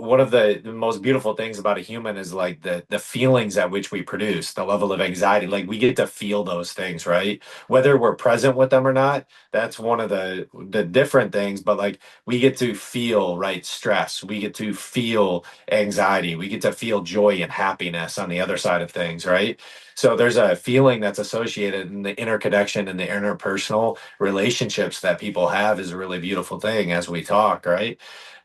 one of the most beautiful things about a human is like the feelings at which we produce, the level of anxiety. Like we get to feel those things, right? Whether we're present with them or not, that's one of the different things. But like we get to feel, right, stress. We get to feel anxiety. We get to feel joy and happiness on the other side of things, right? So there's a feeling that's associated in the interconnection and the interpersonal relationships that people have is a really beautiful thing as we talk, right?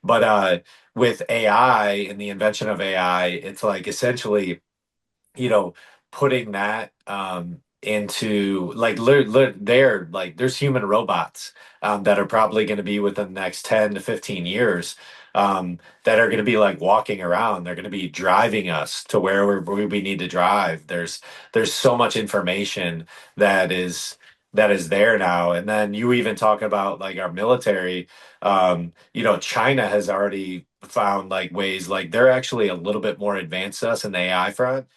But with AI and the invention of AI, it's like essentially, you know, putting that into like they're like there's human robots that are probably going to be within the next 10 to 15 years that are going to be like walking around. They're going to be driving us to where we need to drive. There's so much information that is there now. And then you even talk about like our military. China has already found like ways like they're actually a little bit more advanced to us in the AI front.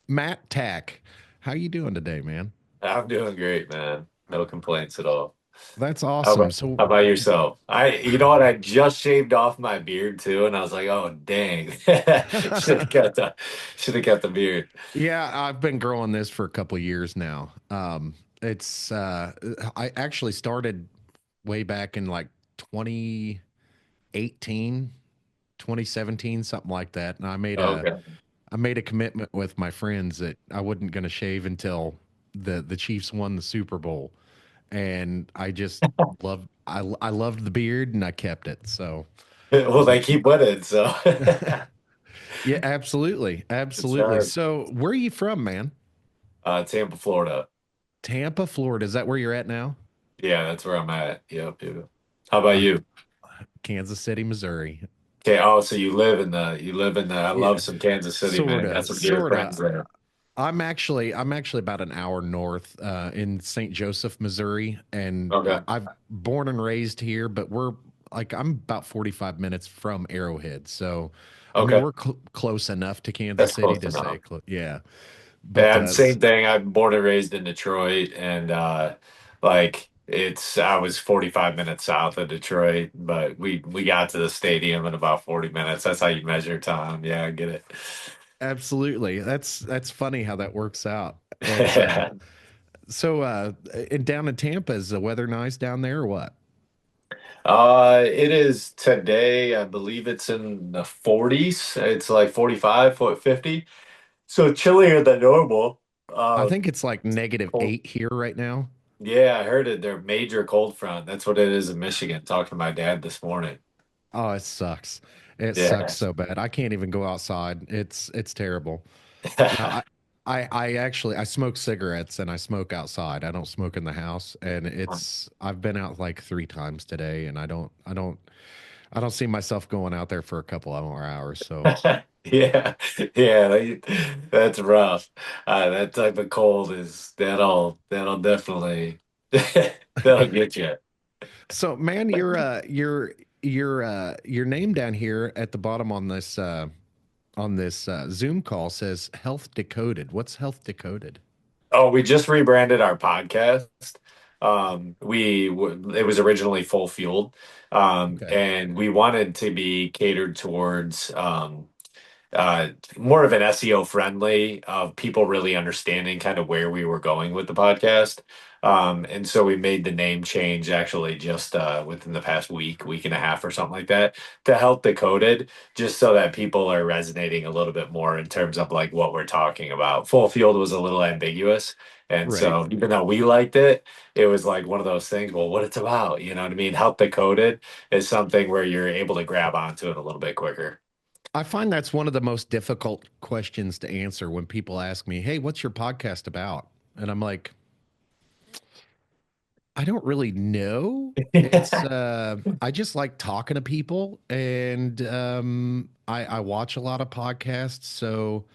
Matt Tack, how you doing today, man? I'm doing great, man. No complaints at all. That's How awesome. about So, how about yourself? You know what? I just shaved off my beard too, and I was like, oh dang, should have kept the beard. yeah, I've been growing this for a couple years now. It's I actually started way back in like 2018, 2017, something like that, and Okay. I made a commitment with my friends that I wasn't going to shave until the Chiefs won the Super Bowl, and I just I loved the beard and I kept it. So, Well, uh, they keep winning, so yeah, absolutely, it's absolutely. hard. So, where are you from, man? Tampa, Florida. Tampa, Florida. Is that where you're at now? Yeah, that's where I'm at. Yep, yep. How about I'm you? Kansas City, Missouri. Okay. Oh, so you live in the. I love Yeah, some Kansas City, man. Got sorta, some dear sorta. friends there. I'm actually about an hour north in St. Joseph, Missouri, and Okay. I've born and raised here, but we're like I'm about 45 minutes from Arrowhead, so I mean Okay. we're close enough to Kansas That's City close to say, enough. yeah. But And same thing. I'm born and raised in Detroit, and like I was 45 minutes south of Detroit, but we got to the stadium in about 40 minutes. That's how you measure time. Yeah, I get it. absolutely, that's funny how that works out. And so, and down in Tampa, is the weather nice down there or what? It is today. I believe it's in the 40s. It's like 45, 50. So chillier than normal. I Um, think it's like negative cold. 8 here right now. Yeah, I heard it. They're major cold front. That's what it is in Michigan. Talking to my dad this morning. Oh, it sucks. It sucks Yeah. so bad. I can't even go outside. It's terrible. Now, I actually I smoke cigarettes and I smoke outside. I don't smoke in the house, and I've been out like 3 times today, and I don't see myself going out there for a couple of more hours. So Yeah, yeah, that's rough. That type of cold is that'll definitely that'll get you. so man, your name down here at the bottom on this Zoom call says Health Decoded. What's Health Decoded? Oh, we just rebranded our podcast. It was originally Full Fueled, Okay. and we wanted to be catered towards more of an SEO friendly of people really understanding kind of where we were going with the podcast. And so we made the name change actually just within the past week and a half or something like that to help decode it, just so that people are resonating a little bit more in terms of like what we're talking about. Full Field was a little ambiguous. And Right. so even though we liked it, it was like one of those things, well, what it's about, you know what I mean? Help decode it is something where you're able to grab onto it a little bit quicker. I find that's one of the most difficult questions to answer when people ask me, "Hey, what's your podcast about?" And I'm like, I don't really know. It's I just like talking to people and I watch a lot of podcasts, so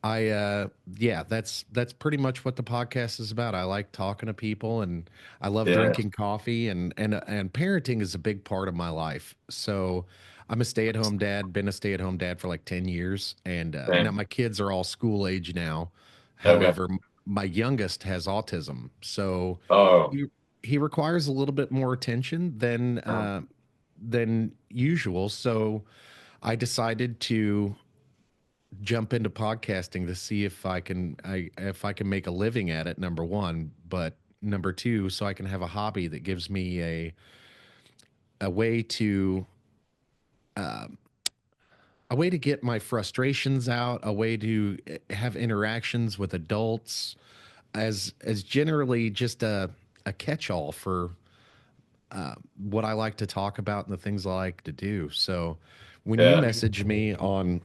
I yeah, that's pretty much what the podcast is about. I like talking to people and I love Yeah, drinking coffee and parenting is a big part of my life. So I'm a stay-at-home dad, been a stay-at-home dad for like 10 years and now same. my kids are all school age now. Okay. However, my youngest has autism. So Oh, he he requires a little bit more attention than usual. So I decided to jump into podcasting to see if I can make a living at it, number one, but number two, so I can have a hobby that gives me a way to a way to get my frustrations out, a way to have interactions with adults as generally just a catch-all for what I like to talk about and the things I like to do. So when you yeah. message me on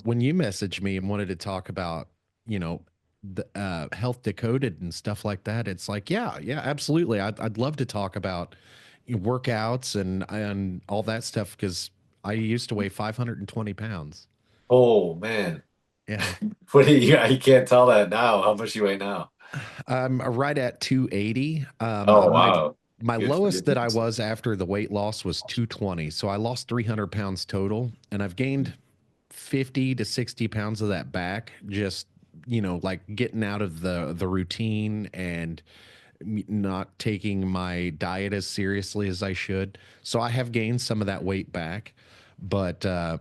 when you messaged me and wanted to talk about, you know, the health decoded and stuff like that, it's like, yeah, yeah, absolutely. I'd love to talk about workouts and all that stuff because I used to weigh 520 pounds. Oh man. Yeah. What do you, I can't tell that now. How much you weigh now? I'm right at 280. Oh wow. My Good for lowest that I you. was after the weight loss was 220. So I lost 300 pounds total, and I've gained 50 to 60 pounds of that back just like getting out of the routine and not taking my diet as seriously as I should. So I have gained some of that weight back, but a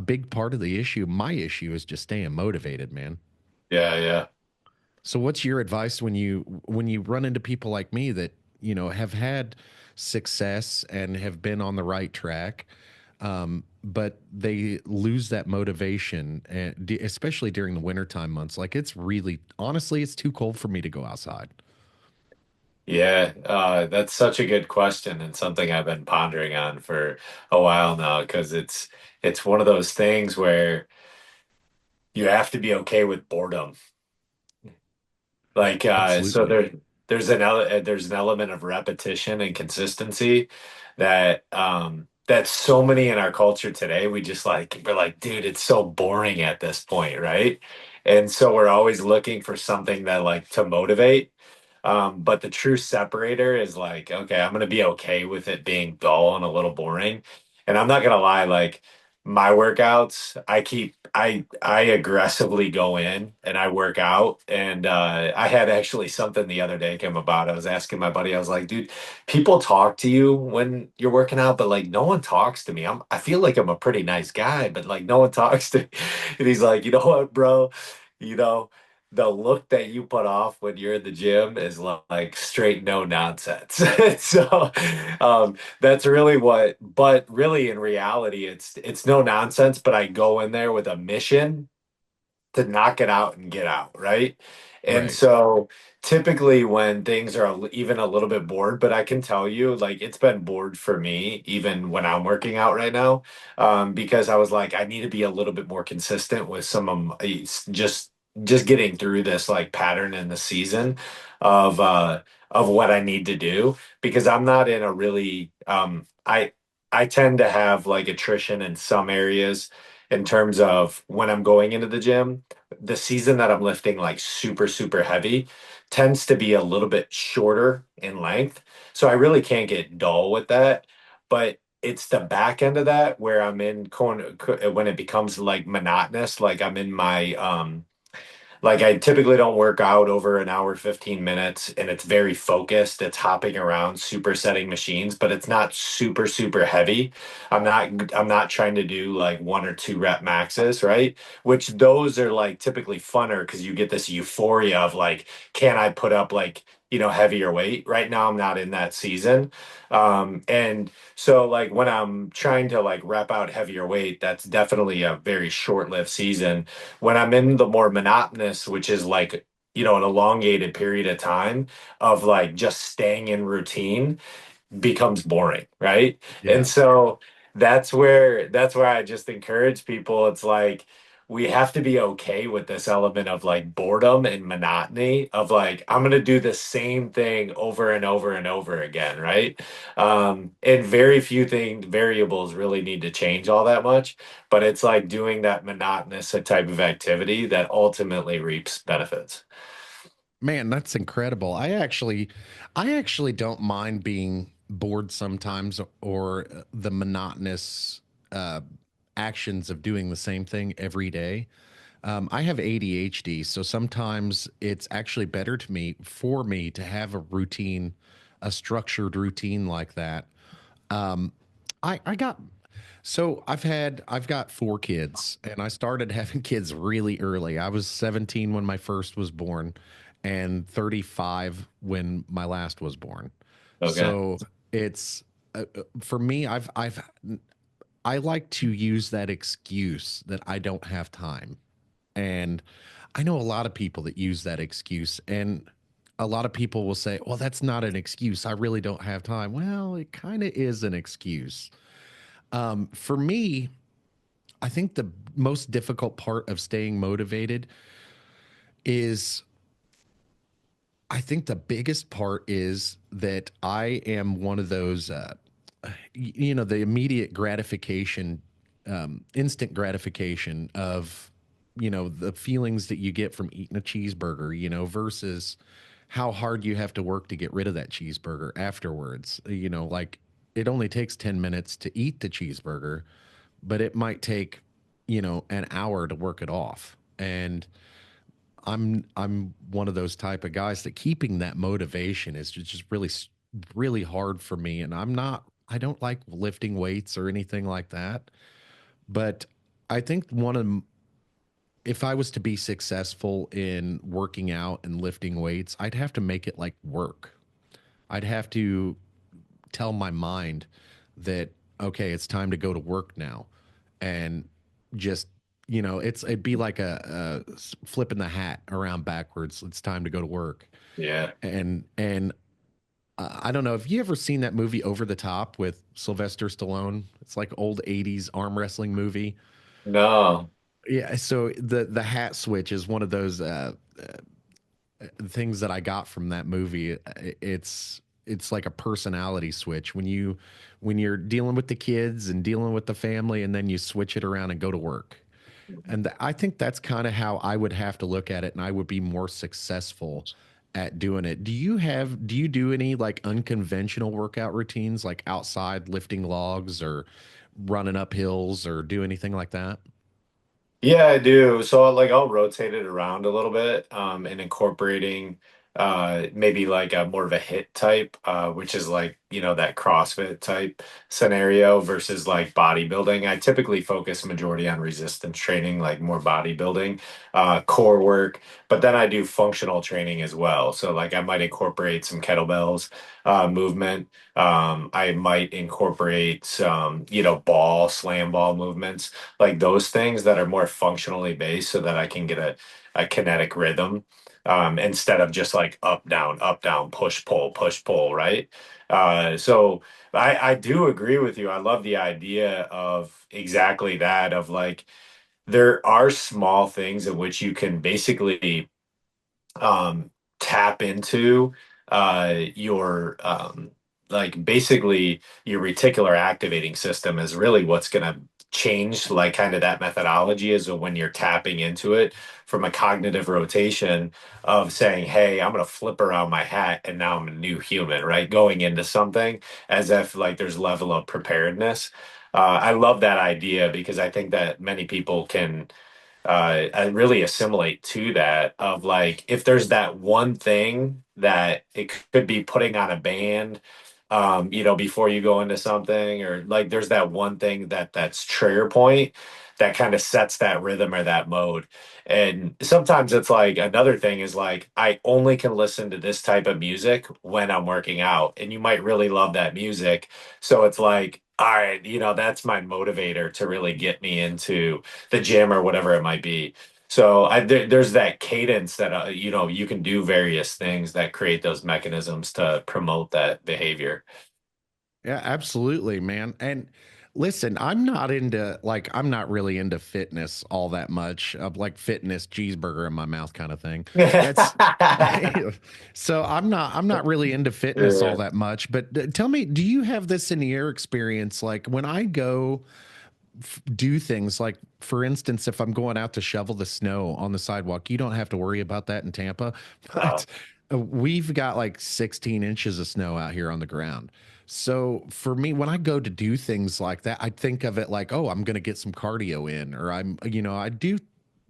big part of the issue, my issue, is just staying motivated, man. Yeah, yeah. So what's your advice when you run into people like me that, have had success and have been on the right track, but they lose that motivation, and especially during the wintertime months? Like it's really, honestly, it's too cold for me to go outside. Yeah, that's such a good question and something I've been pondering on for a while now because it's one of those things where you have to be okay with boredom. Like so Absolutely. there's an element of repetition and consistency that that's so many in our culture today. We're like, dude, it's so boring at this point, right? And so we're always looking for something that like to motivate. But the true separator is like, okay, I'm gonna be okay with it being dull and a little boring. And I'm not gonna lie, like my workouts, I aggressively go in and I work out. And I had actually something the other day came about. I was asking my buddy, I was like, dude, people talk to you when you're working out, but like no one talks to me. I feel like I'm a pretty nice guy, but like no one talks to me. And he's like, you know what, bro? You know, the look that you put off when you're in the gym is like straight no nonsense. So that's really but really in reality, it's no nonsense, but I go in there with a mission to knock it out and get out, right? And Right. so typically when things are even a little bit bored, but I can tell you, like it's been bored for me even when I'm working out right now, because I was like, I need to be a little bit more consistent with some of just getting through this like pattern in the season of of what I need to do because I'm not in a really I tend to have like attrition in some areas in terms of when I'm going into the gym. The season that I'm lifting like super, super heavy tends to be a little bit shorter in length. So I really can't get dull with that. But it's the back end of that where I'm in corner when it becomes like monotonous, like I'm in my like I typically don't work out over an hour, 15 minutes, and it's very focused. It's hopping around, supersetting machines, but it's not super, super heavy. I'm not trying to do like one or two rep maxes, right? Which those are like typically funner because you get this euphoria of like, can I put up like, heavier weight? Right now I'm not in that season. And so like when I'm trying to like rep out heavier weight, that's definitely a very short-lived season. When I'm in the more monotonous, which is like, an elongated period of time of like just staying in routine becomes boring, right? And Yeah. so that's where I just encourage people. It's like we have to be okay with this element of like boredom and monotony of like, I'm going to do the same thing over and over and over again, right? And very few variables really need to change all that much, but it's like doing that monotonous type of activity that ultimately reaps benefits. Man, that's incredible. I actually don't mind being bored sometimes or the monotonous uh, actions of doing the same thing every day. I have ADHD, so sometimes it's actually better for me to have a routine, a structured routine like that. I got so I've got four kids, and I started having kids really early. I was 17 when my first was born, and 35 when my last was born. Okay. So it's for me. I like to use that excuse that I don't have time, and I know a lot of people that use that excuse, and a lot of people will say, "Well, that's not an excuse. I really don't have time." Well, it kind of is an excuse. For me, I think the most difficult part of staying motivated is I think the biggest part is that I am one of those, the immediate gratification, instant gratification of, the feelings that you get from eating a cheeseburger, versus how hard you have to work to get rid of that cheeseburger afterwards. Like it only takes 10 minutes to eat the cheeseburger, but it might take, an hour to work it off. And I'm one of those type of guys that keeping that motivation is just really hard for me. And I don't like lifting weights or anything like that. But I think if I was to be successful in working out and lifting weights, I'd have to make it like work. I'd have to tell my mind that, okay, it's time to go to work now, and just, it'd be like a flipping the hat around backwards. It's time to go to work. Yeah. And I don't know if you ever seen that movie Over the Top with Sylvester Stallone. It's like old 80s arm wrestling movie. No. Yeah, so the hat switch is one of those things that I got from that movie. It's like a personality switch when you're dealing with the kids and dealing with the family, and then you switch it around and go to work. And I think that's kind of how I would have to look at it, and I would be more successful at doing it. Do you do any like unconventional workout routines, like outside lifting logs or running up hills or do anything like that? Yeah, I do. So like I'll rotate it around a little bit, and incorporating maybe like a more of a hit type, which is like, that CrossFit type scenario versus like bodybuilding. I typically focus majority on resistance training, like more bodybuilding, core work, but then I do functional training as well. So like I might incorporate some kettlebells, movement. I might incorporate some, slam ball movements, like those things that are more functionally based so that I can get a kinetic rhythm, instead of just like up, down, push, pull, right? So I do agree with you. I love the idea of exactly that, of like, there are small things in which you can basically tap into your like basically your reticular activating system is really what's going to change like kind of that methodology is when you're tapping into it from a cognitive rotation of saying, hey, I'm going to flip around my hat and now I'm a new human, right? Going into something as if like there's level of preparedness. I love that idea because I think that many people can I really assimilate to that of like if there's that one thing that it could be putting on a band, before you go into something, or like there's that one thing that's trigger point that kind of sets that rhythm or that mode. And sometimes it's like another thing is like I only can listen to this type of music when I'm working out, and you might really love that music. So it's like, all right, that's my motivator to really get me into the gym or whatever it might be. So there's that cadence that you can do various things that create those mechanisms to promote that behavior. Yeah, absolutely, man. And Listen, I'm not into like I'm not really into fitness all that much. Like fitness cheeseburger in my mouth kind of thing. That's so I'm not really into fitness all Yeah. that much. But tell me, do you have this in your experience? Like when I go do things like, for instance, if I'm going out to shovel the snow on the sidewalk, you don't have to worry about that in Tampa, but Oh, we've got like 16 inches of snow out here on the ground. So for me, when I go to do things like that, I think of it like, oh, I'm going to get some cardio in, or I do,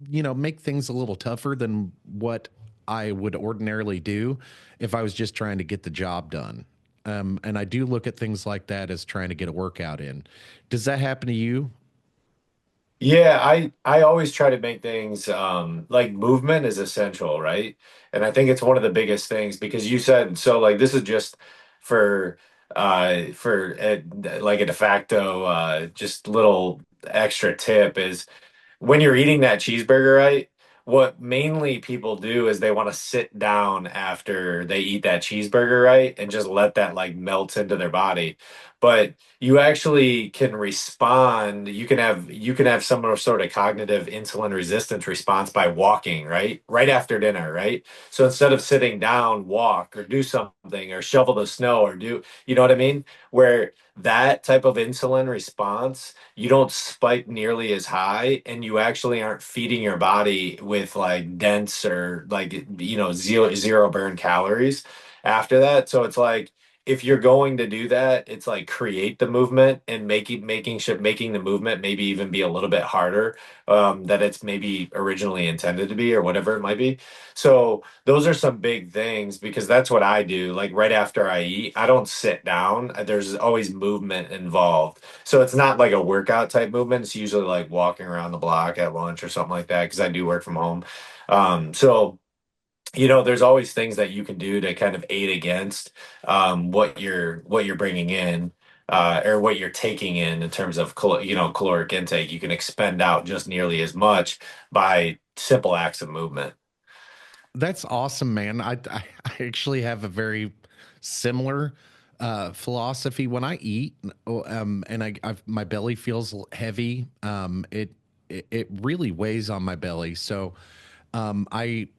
make things a little tougher than what I would ordinarily do if I was just trying to get the job done. And I do look at things like that as trying to get a workout in. Does that happen to you? yeah, I always try to make things like movement is essential, right? And I think it's one of the biggest things because you said so like this is just for like a de facto just little extra tip is when you're eating that cheeseburger, right? What mainly people do is they want to sit down after they eat that cheeseburger, right? And just let that like melt into their body. But you actually can respond. You can have some sort of cognitive insulin resistance response by walking, right? Right after dinner, right? So instead of sitting down, walk or do something or shovel the snow or do, you know what I mean? Where that type of insulin response you don't spike nearly as high and you actually aren't feeding your body with like dense or like zero burn calories after that. So it's like if you're going to do that, it's like create the movement and making the movement maybe even be a little bit harder that it's maybe originally intended to be or whatever it might be. So those are some big things because that's what I do. Like right after I eat, I don't sit down. There's always movement involved. So it's not like a workout type movement. It's usually like walking around the block at lunch or something like that because I do work from home. So there's always things that you can do to kind of aid against what you're bringing in. Or what you're taking in terms of caloric intake, you can expend out just nearly as much by simple acts of movement. That's awesome, man. I actually have a very similar philosophy when I eat, and my belly feels heavy. It really weighs on my belly. So I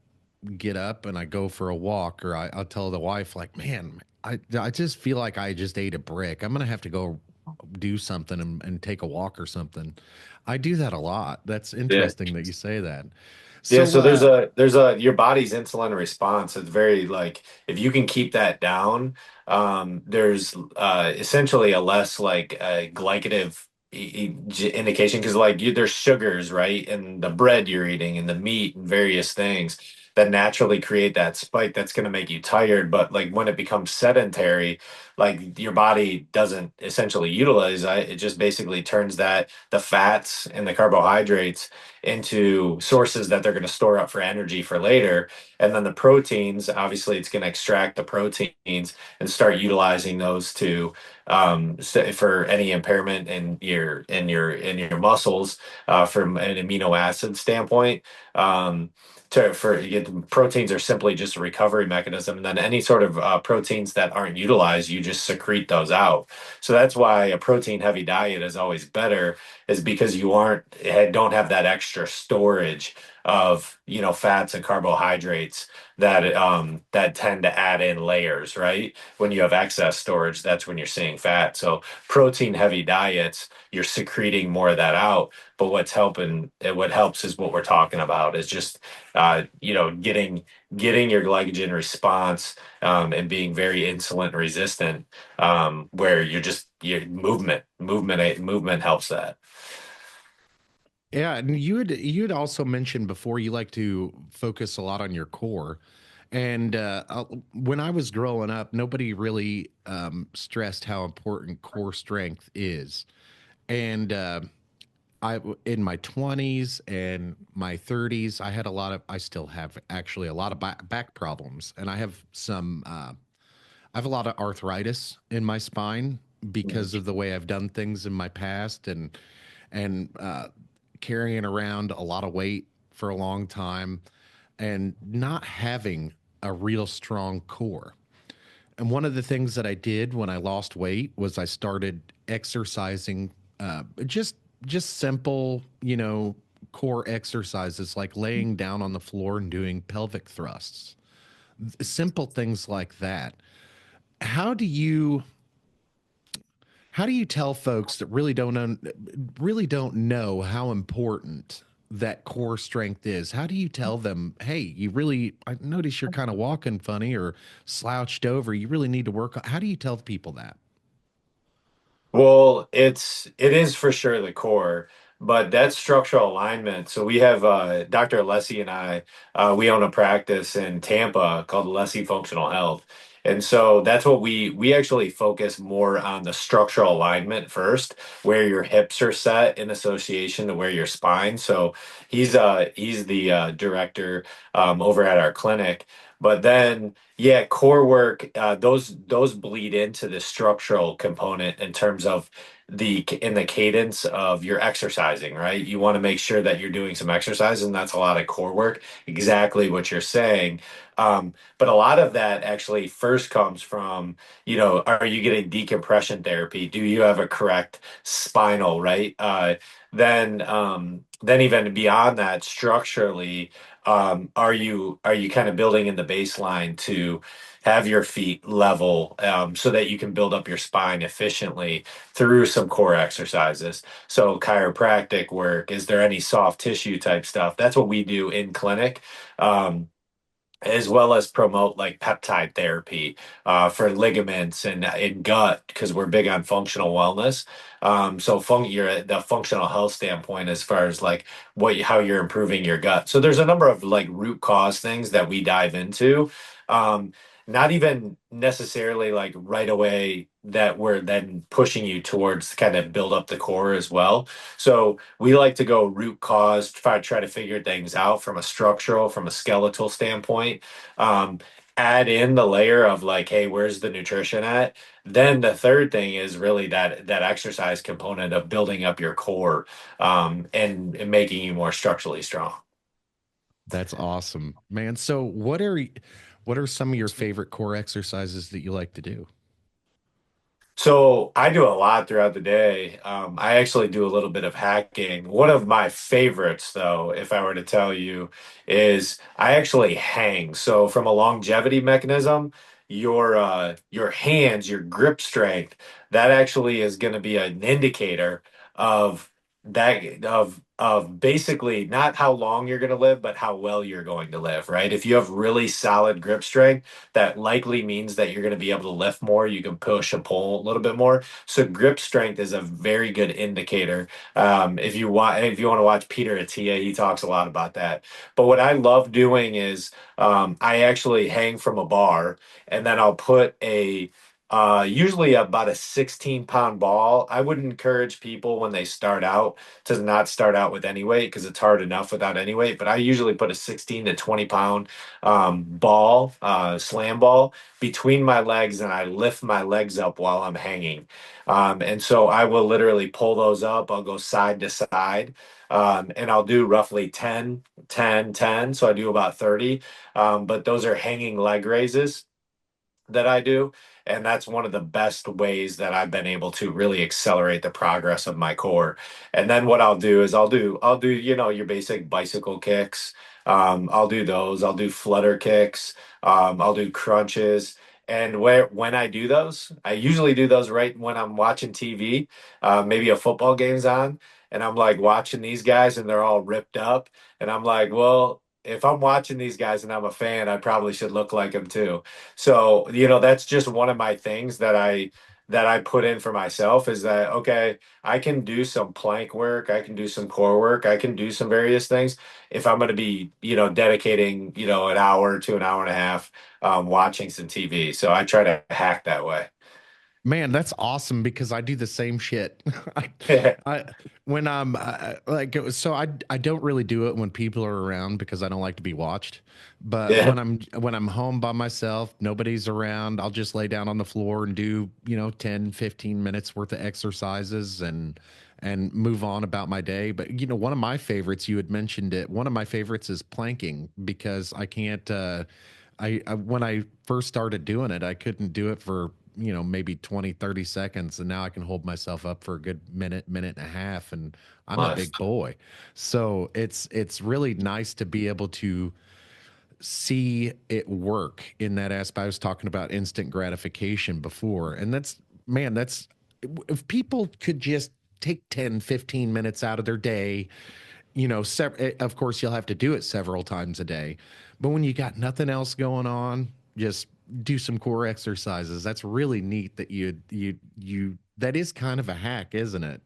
get up and I go for a walk, or I'll tell the wife, like, man, I just feel like I just ate a brick. I'm gonna have to go do something and take a walk or something. I do that a lot. That's Yeah. interesting that you say that. Yeah, So, so there's a your body's insulin response. It's very like if you can keep that down, there's essentially a less like glycative indication because like there's sugars, right? And the bread you're eating and the meat and various things that naturally create that spike that's going to make you tired. But like when it becomes sedentary, like your body doesn't essentially utilize it. It just basically turns the fats and the carbohydrates into sources that they're going to store up for energy for later. And then the proteins, obviously, it's going to extract the proteins and start utilizing those to for any impairment in your muscles from an amino acid standpoint. Proteins are simply just a recovery mechanism, and then any sort of proteins that aren't utilized, you just secrete those out. So that's why a protein heavy diet is always better is because you don't have that extra storage of fats and carbohydrates that tend to add in layers, right? When you have excess storage, that's when you're seeing fat. So protein heavy diets, you're secreting more of that out. But what helps is what we're talking about is just getting your glycogen response and being very insulin resistant, where your movement helps that. yeah, and you had also mentioned before you like to focus a lot on your core. And when I was growing up, nobody really stressed how important core strength is. And in my 20s and my 30s, I still have actually a lot of back problems, and I have a lot of arthritis in my spine because of the way I've done things in my past, and carrying around a lot of weight for a long time and not having a real strong core. And one of the things that I did when I lost weight was I started exercising just simple, core exercises like laying down on the floor and doing pelvic thrusts, simple things like that. How do you tell folks that really don't know how important that core strength is? How do you tell them, hey, I notice you're kind of walking funny or slouched over. You really need to work on. How do you tell people that? Well, it is for sure the core, but that's structural alignment. So we have Dr. Alessi and I, we own a practice in Tampa called Alessi Functional Health. And so that's what we actually focus more on the structural alignment first, where your hips are set in association to where your spine. So he's the director over at our clinic. But then yeah, core work, those bleed into the structural component in terms of in the cadence of your exercising, right? You want to make sure that you're doing some exercise, and that's a lot of core work, exactly what you're saying. But a lot of that actually first comes from, are you getting decompression therapy? Do you have a correct spinal, right? Then even beyond that, structurally, are you kind of building in the baseline to have your feet level so that you can build up your spine efficiently through some core exercises? So chiropractic work, is there any soft tissue type stuff? That's what we do in clinic. As well as promote like peptide therapy for ligaments and gut because we're big on functional wellness. So you're at the functional health standpoint as far as like how you're improving your gut. So there's a number of like root cause things that we dive into. Um, Not even necessarily like right away that we're then pushing you towards kind of build up the core as well. So we like to go root cause, try to figure things out from a skeletal standpoint. Um, Add in the layer of like, hey, where's the nutrition at? Then the third thing is really that exercise component of building up your core and making you more structurally strong. That's awesome, man. So what are some of your favorite core exercises that you like to do? So I do a lot throughout the day. I actually do a little bit of hacking. One of my favorites, though, if I were to tell you, is I actually hang. So from a longevity mechanism, your hands, your grip strength, that actually is going to be an indicator of of basically not how long you're going to live, but how well you're going to live, right? If you have really solid grip strength, that likely means that you're going to be able to lift more. You can push and pull a little bit more. So grip strength is a very good indicator. If you want to watch Peter Attia, he talks a lot about that. But what I love doing is I actually hang from a bar, and then I'll put usually about a 16-pound ball. I would encourage people when they start out to not start out with any weight because it's hard enough without any weight. But I usually put a 16 to 20-pound slam ball between my legs, and I lift my legs up while I'm hanging. And so I will literally pull those up. I'll go side to side. And I'll do roughly 10, 10, 10. So I do about 30. But those are hanging leg raises that I do. And that's one of the best ways that I've been able to really accelerate the progress of my core. And then what I'll do is I'll do, your basic bicycle kicks. I'll do those. I'll do flutter kicks. I'll do crunches. And when I do those, I usually do those right when I'm watching TV. Maybe a football game's on, and I'm like watching these guys, and they're all ripped up, and I'm like, well, if I'm watching these guys and I'm a fan, I probably should look like them too. So, that's just one of my things that I put in for myself is that okay, I can do some plank work, I can do some core work, I can do some various things if I'm going to be, dedicating, an hour to an hour and a half watching some TV. So I try to hack that way. Man, that's awesome because I do the same shit. I, I when I'm like so I don't really do it when people are around because I don't like to be watched. But Yeah. when I'm home by myself, nobody's around, I'll just lay down on the floor and do, 10, 15 minutes worth of exercises and move on about my day. But one of my favorites, you had mentioned it. One of my favorites is planking because I can't when I first started doing it, I couldn't do it for maybe 20, 30 seconds. And now I can hold myself up for a good minute, minute and a half. And I'm a big Must. boy. So it's really nice to be able to see it work in that aspect. I was talking about instant gratification before. And that's, if people could just take 10, 15 minutes out of their day, of course you'll have to do it several times a day, but when you got nothing else going on, just do some core exercises. That's really neat that that is kind of a hack, isn't it?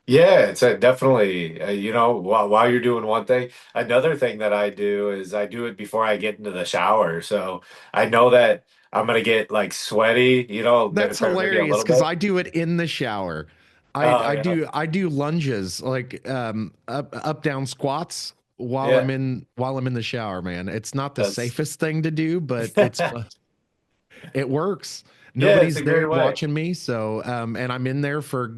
Yeah, it's definitely, while you're doing one thing, another thing that I do is I do it before I get into the shower. So I know that I'm gonna get like sweaty, I'm gonna That's turn maybe a hilarious little because bit. I do it in the shower. I Oh, I yeah. do I do lunges, like up down squats Yeah, while I'm in the shower, man. It's not the that's, safest thing to do, but it's fun. It works. yeah, it's Nobody's a there great way. watching me, so and I'm in there for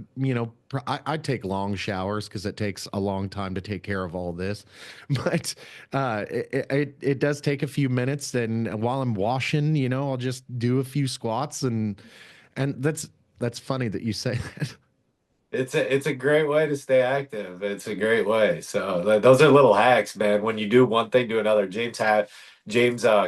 I take long showers because it takes a long time to take care of all this, but it does take a few minutes. And while I'm washing, I'll just do a few squats, and that's funny that you say that. It's a great way to stay active. It's a great way. So those are little hacks, man. When you do one thing to another, James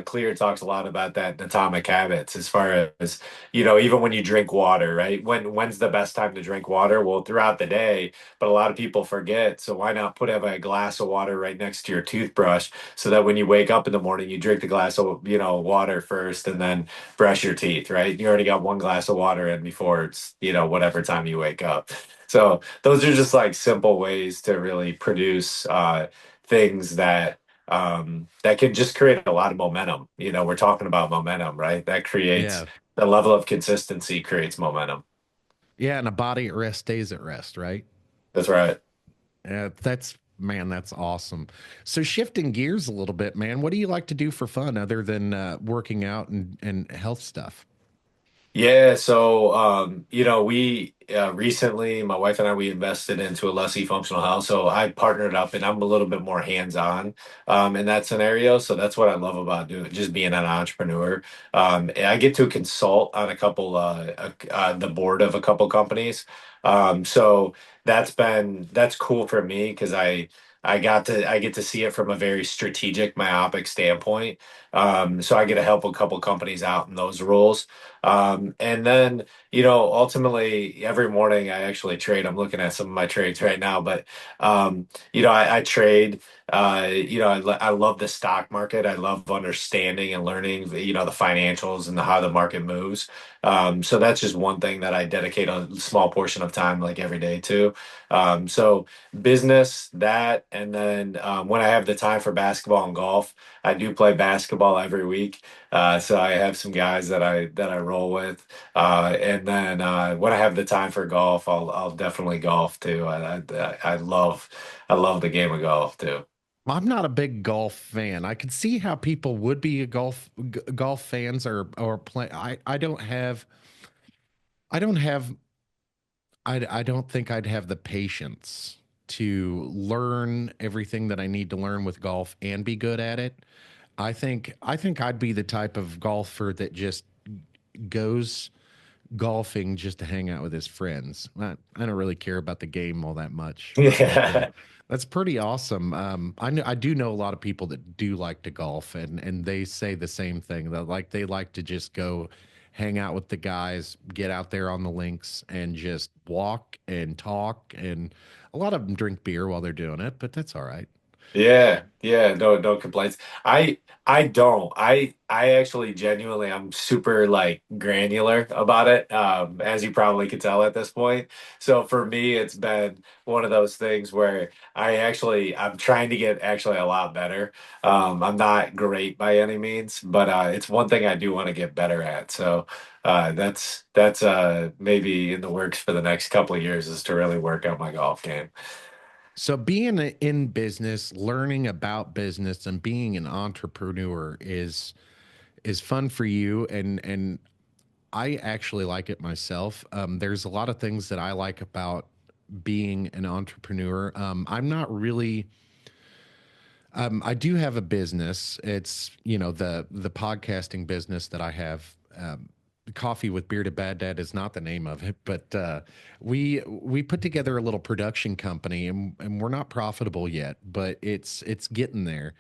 Clear talks a lot about that in Atomic Habits, as far as even when you drink water, right? When's the best time to drink water? Well, throughout the day, but a lot of people forget. So why not have a glass of water right next to your toothbrush so that when you wake up in the morning, you drink the glass of water first and then brush your teeth, right? You already got one glass of water in before it's whatever time you wake up. So those are just like simple ways to really produce things that can just create a lot of momentum. We're talking about momentum, right? That creates Yeah, the level of consistency creates momentum. yeah, and a body at rest stays at rest, right? That's right. That's man, that's awesome. So shifting gears a little bit, man, what do you like to do for fun other than working out and health stuff? Yeah, so we recently, my wife and I, we invested into a lessee functional house. So I partnered up, and I'm a little bit more hands-on in that scenario. So that's what I love about doing, just being an entrepreneur. And I get to consult on a couple, the board of a couple companies. So that's cool for me because I get to see it from a very strategic, myopic standpoint. So I get to help a couple companies out in those roles. And then, ultimately every morning I actually trade. I'm looking at some of my trades right now, but, I trade, I love the stock market. I love understanding and learning, the financials and how the market moves. So that's just one thing that I dedicate a small portion of time, like every day to. So business, that, and then, when I have the time for basketball and golf, I do play basketball every week. So I have some guys that I roll with, and then when I have the time for golf, I'll definitely golf too. I love the game of golf too. I'm not a big golf fan. I can see how people would be a golf fans or play. I don't have I don't think I'd have the patience to learn everything that I need to learn with golf and be good at it. I think I'd be the type of golfer that just goes golfing just to hang out with his friends. I don't really care about the game all that much, but Yeah. that's pretty awesome. I do know a lot of people that do like to golf, and they say the same thing. That they like to just go hang out with the guys, get out there on the links, and just walk and talk. And a lot of them drink beer while they're doing it, but that's all right. Yeah, yeah, no complaints. I don't. I actually genuinely I'm super like granular about it. As you probably could tell at this point. So for me it's been one of those things where I'm trying to get actually a lot better. I'm not great by any means, but it's one thing I do want to get better at. So that's maybe in the works for the next couple of years is to really work out my golf game. So being in business, learning about business, and being an entrepreneur is fun for you, and I actually like it myself. There's a lot of things that I like about being an entrepreneur. I'm not really. I do have a business. It's the podcasting business that I have. Coffee with Bearded Bad Dad is not the name of it, but we put together a little production company, and we're not profitable yet, but it's getting there.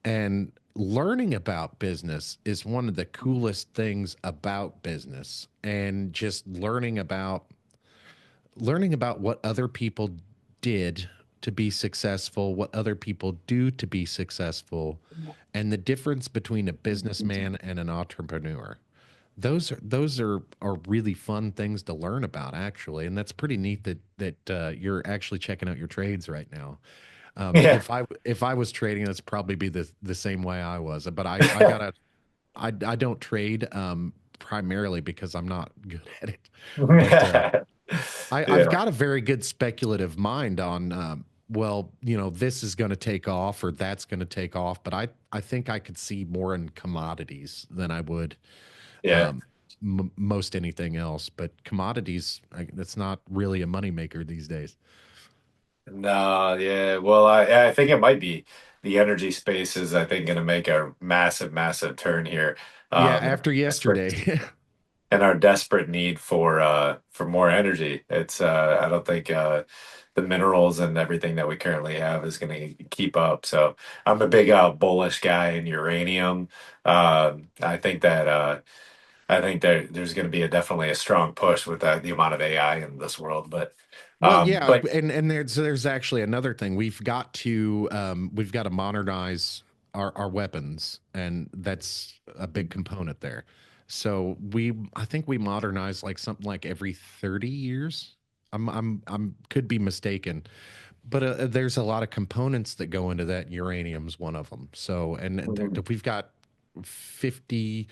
And learning about business is one of the coolest things about business, and just learning about what other people did to be successful, what other people do to be successful, and the difference between a businessman and an entrepreneur. Those are really fun things to learn about, actually, and that's pretty neat that you're actually checking out your trades right now. Yeah. If I was trading, that's probably be the same way I was. But I don't trade primarily because I'm not good at it. But I've Yeah. got a very good speculative mind on, well, this is going to take off or that's going to take off. But I think I could see more in commodities than I would Yeah. um, most anything else. But commodities, that's not really a moneymaker these days. No, yeah. Well, I think it might be the energy space is, I think, going to make a massive, massive turn here. Yeah, Um, after desperate yesterday. and our desperate need for more energy. It's I don't think the minerals and everything that we currently have is going to keep up. So I'm a big bullish guy in uranium. I think that there's going to be definitely a strong push with the amount of AI in this world. Well, yeah, But and there's actually another thing. We've got to modernize our weapons, and that's a big component there. So I think we modernize like something like every 30 years. I'm could be mistaken, but there's a lot of components that go into that. Uranium's one of them. So, and Mhm. we've got 50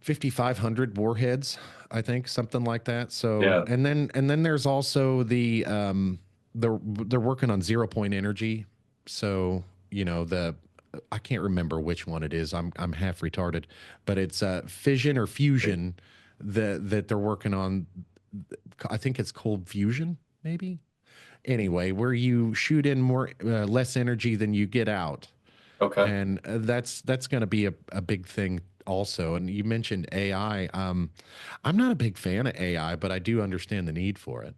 5,500 warheads, I think, something like that. So, Yeah. and then there's also they're working on 0 point energy. So, I can't remember which one it is. I'm half retarded, but it's fission or fusion that they're working on. I think it's cold fusion, maybe. Anyway, where you shoot in more less energy than you get out, Okay. and that's going to be a big thing also. And you mentioned AI. I'm not a big fan of AI, but I do understand the need for it.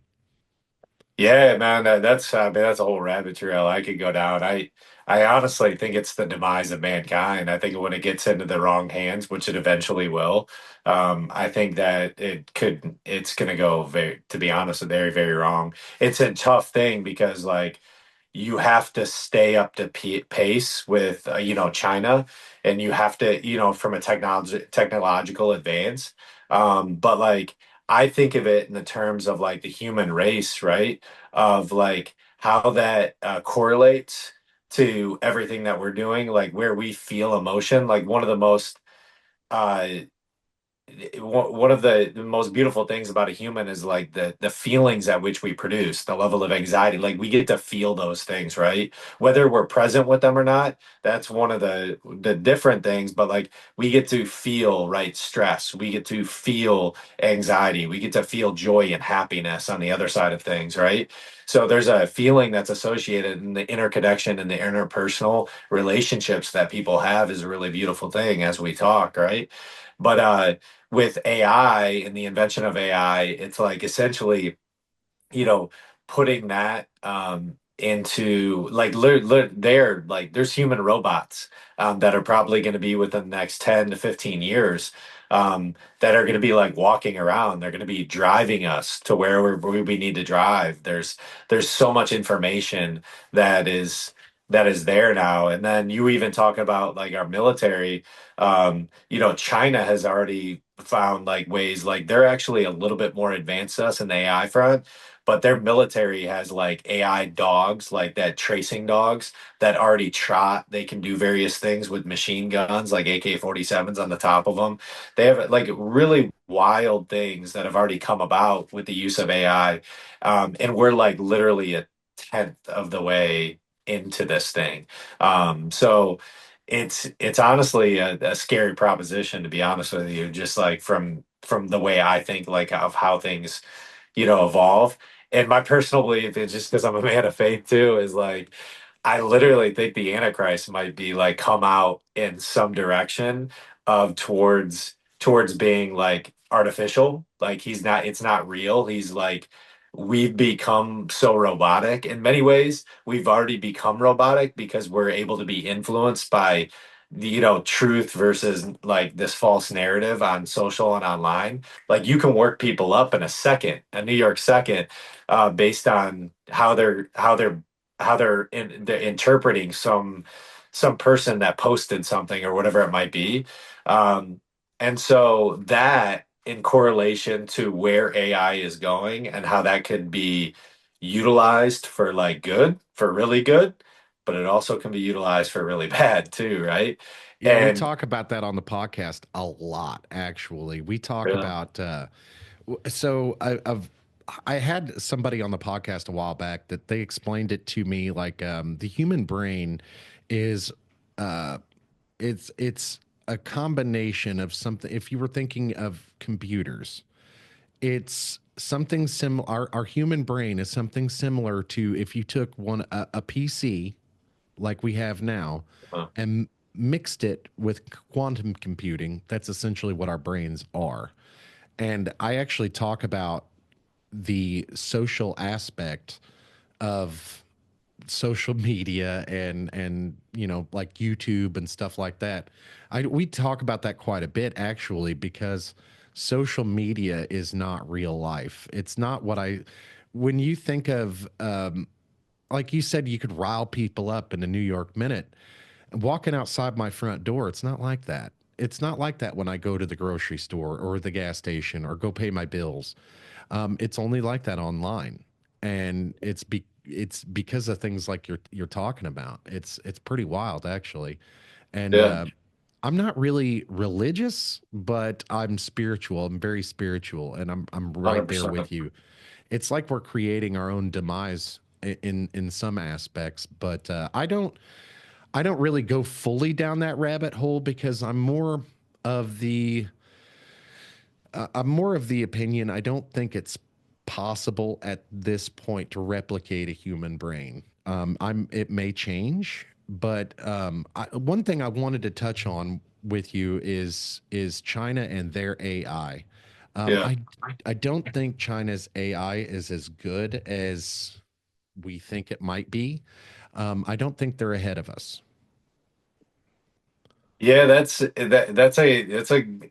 Yeah, man, that's I mean, that's a whole rabbit trail I could go down. I honestly think it's the demise of mankind. I think when it gets into the wrong hands, which it eventually will, I think that it's gonna go very, to be honest, very, very wrong. It's a tough thing because like you have to stay up to pace with China, and you have to from a technological advance. But like I think of it in the terms of like the human race, right? Of like how that correlates to everything that we're doing, like where we feel emotion. Like one of the most uh one of the most beautiful things about a human is like the feelings at which we produce, the level of anxiety. Like we get to feel those things, right? Whether we're present with them or not, that's one of the different things. But like we get to feel, right, stress. We get to feel anxiety. We get to feel joy and happiness on the other side of things, right? So there's a feeling that's associated in the interconnection and the interpersonal relationships that people have is a really beautiful thing as we talk, right? But with AI and the invention of AI, it's like essentially, you know, putting that into like there like there's human robots that are probably going to be within the next 10 to 15 years that are going to be like walking around. They're going to be driving us to where we need to drive. There's so much information that is there now. And then you even talk about like our military. China has already found like ways, like they're actually a little bit more advanced than us in the AI front, but their military has like AI dogs, like that tracing dogs that already trot. They can do various things with machine guns, like AK-47s on the top of them. They have like really wild things that have already come about with the use of AI. And we're like literally a tenth of the way into this thing. So it's honestly a scary proposition, to be honest with you, just like from the way I think like of how things evolve. And my personal belief is just because I'm a man of faith too, is like I literally think the Antichrist might be like come out in some direction of towards towards being like artificial. Like he's not, it's not real. He's like, we've become so robotic in many ways. We've already become robotic because we're able to be influenced by the, truth versus like this false narrative on social and online. Like you can work people up in a second, a New York second, based on they're interpreting some person that posted something or whatever it might be. Um, and so that in correlation to where AI is going and how that could be utilized for like good, for really good, but it also can be utilized for really bad too, right? Yeah, we And talk about that on the podcast a lot, actually. We talk yeah, about so I had somebody on the podcast a while back that they explained it to me like the human brain is uh it's a combination of something. If you were thinking of computers, it's something similar. Our human brain is something similar to if you took a PC like we have now uh, and mixed it with quantum computing. That's essentially what our brains are. And I actually talk about the social aspect of social media and like YouTube and stuff like that. We talk about that quite a bit actually because social media is not real life. It's not what I when you think of like you said you could rile people up in a New York minute. Walking outside my front door, it's not like that. It's not like that when I go to the grocery store or the gas station or go pay my bills. It's only like that online, and it's because of things like you're talking about. It's pretty wild actually, and yeah, I'm not really religious, but I'm spiritual. I'm very spiritual, and I'm right there 100%. with you. It's like we're creating our own demise in some aspects, but I don't really go fully down that rabbit hole because of the I'm more of the opinion I don't think it's possible at this point to replicate a human brain. It may change, but one thing I wanted to touch on with you is China and their AI. Um, Yeah. I I don't think China's AI is as good as we think it might be. I don't think they're ahead of us. Yeah, that's a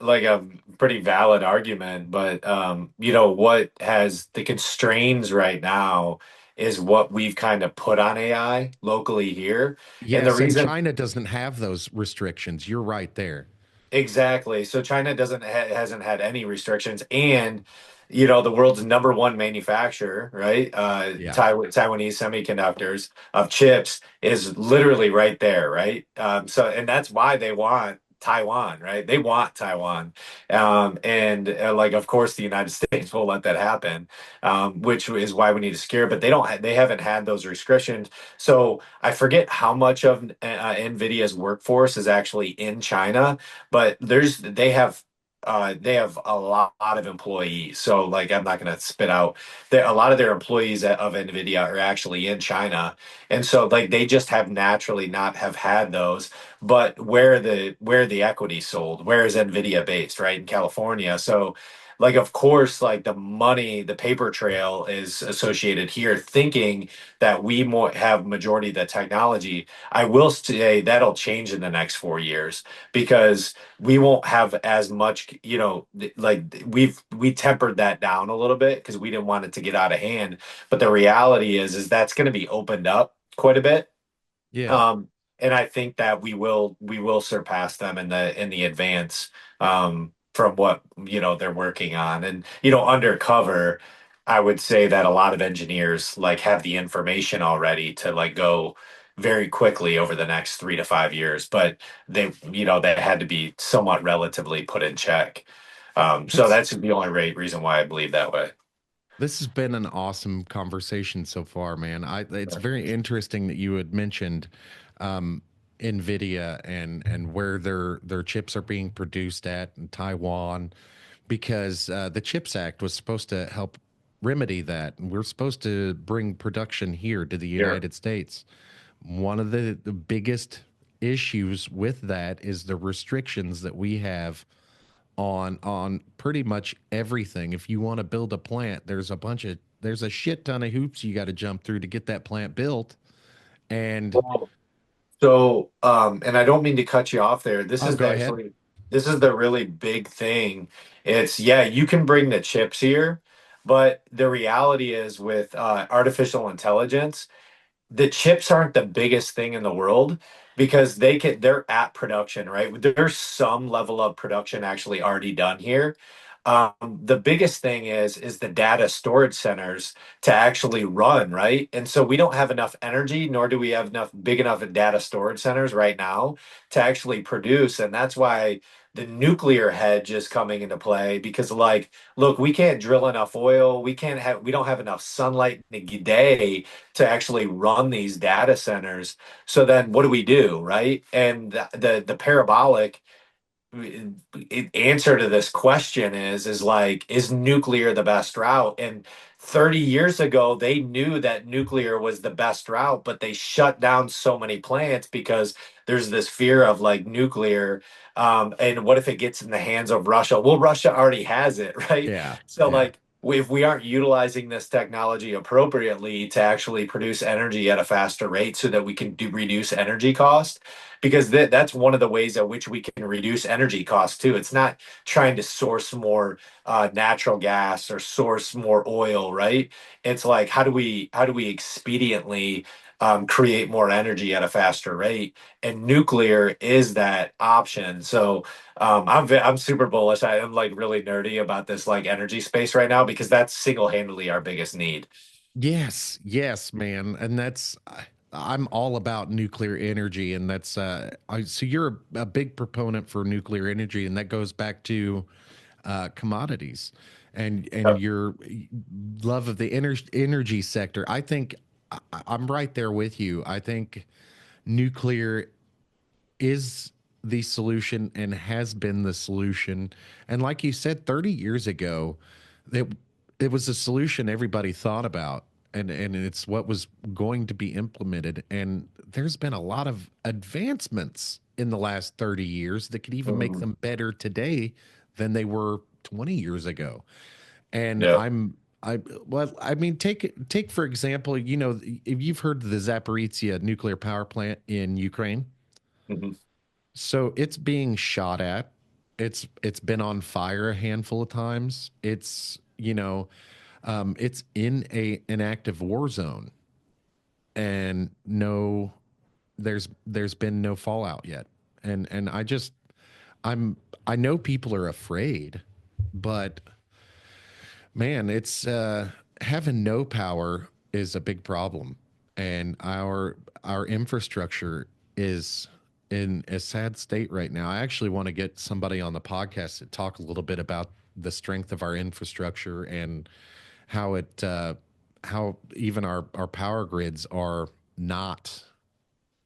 like a pretty valid argument, but what has the constraints right now is what we've kind of put on AI locally here. And the Yes, and reason China doesn't have those restrictions. You're right there. exactly. So China doesn't hasn't had any restrictions, and the world's number one manufacturer, right? Yeah. Taiwanese semiconductors of chips is literally right there, right? So, and that's why they want Taiwan, right? They want Taiwan, and like, of course, the United States will let that happen, which is why we need to secure. But they haven't had those restrictions. So I forget how much of NVIDIA's workforce is actually in China, but they have a lot of employees. So like I'm not going to spit out a lot of their employees of Nvidia are actually in China, and so like they just have naturally not have had those. But where the equity sold, where is Nvidia based? Right in California. So like of course like the money, the paper trail is associated here, thinking that we more have majority of the technology. I will say that'll change in the next 4 years because we won't have as much, like we tempered that down a little bit because we didn't want it to get out of hand. But the reality is that's going to be opened up quite a bit. Yeah. Um, and I think that we will surpass them in the advance, from what they're working on. And undercover, I would say that a lot of engineers like have the information already to like go very quickly over the next 3 to 5 years, but they had to be somewhat relatively put in check. So That's that's the only reason why I believe that way. This has been an awesome conversation so far, man. It's very interesting that you had mentioned um, Nvidia and where their chips are being produced at in Taiwan, because the Chips Act was supposed to help remedy that, and we're supposed to bring production here to the Here. United States. One of the biggest issues with that is the restrictions that we have on pretty much everything. If you want to build a plant, there's a shit ton of hoops you got to jump through to get that plant built. And So, and I don't mean to cut you off there. oh, go ahead. This is the really big thing. It's, yeah, you can bring the chips here, but the reality is with artificial intelligence, the chips aren't the biggest thing in the world because they're at production, right? There's some level of production actually already done here. The biggest thing is the data storage centers to actually run, right? And so we don't have enough energy, nor do we have enough big enough data storage centers right now to actually produce. And that's why the nuclear hedge is coming into play because like, look, we can't drill enough oil. We don't have enough sunlight in the day to actually run these data centers. So then what do, right? And the parabolic answer to this question is like, is nuclear the best route? And 30 years ago they knew that nuclear was the best route, but they shut down so many plants because there's this fear of like nuclear, and what if it gets in the hands of Russia? Well, Russia already has it, right? Yeah, So yeah. like, if we aren't utilizing this technology appropriately to actually produce energy at a faster rate so that we can reduce energy cost, because that's one of the ways at which we can reduce energy costs too. It's not trying to source more natural gas or source more oil, right? It's like, how do we expediently create more energy at a faster rate? And nuclear is that option. So I'm super bullish. I am like really nerdy about this like energy space right now because that's single-handedly our biggest need. Yes, yes, man. And I'm all about nuclear energy, and so you're a big proponent for nuclear energy, and that goes back to commodities and your love of the energy sector. I think I'm right there with you. I think nuclear is the solution and has been the solution. And like you said, 30 years ago, it, it was a solution everybody thought about. And it's what was going to be implemented. And there's been a lot of advancements in the last 30 years that could even make Mhm. them better today than they were 20 years ago. And Yeah. well, I mean, take for example, if you've heard of the Zaporizhia nuclear power plant in Ukraine. Mhm. So it's being shot at. It's been on fire a handful of times. It's in an active war zone, and no, there's been no fallout yet. And I'm I know people are afraid, but man, it's having no power is a big problem, and our infrastructure is in a sad state right now. I actually want to get somebody on the podcast to talk a little bit about the strength of our infrastructure and how it how even our power grids are not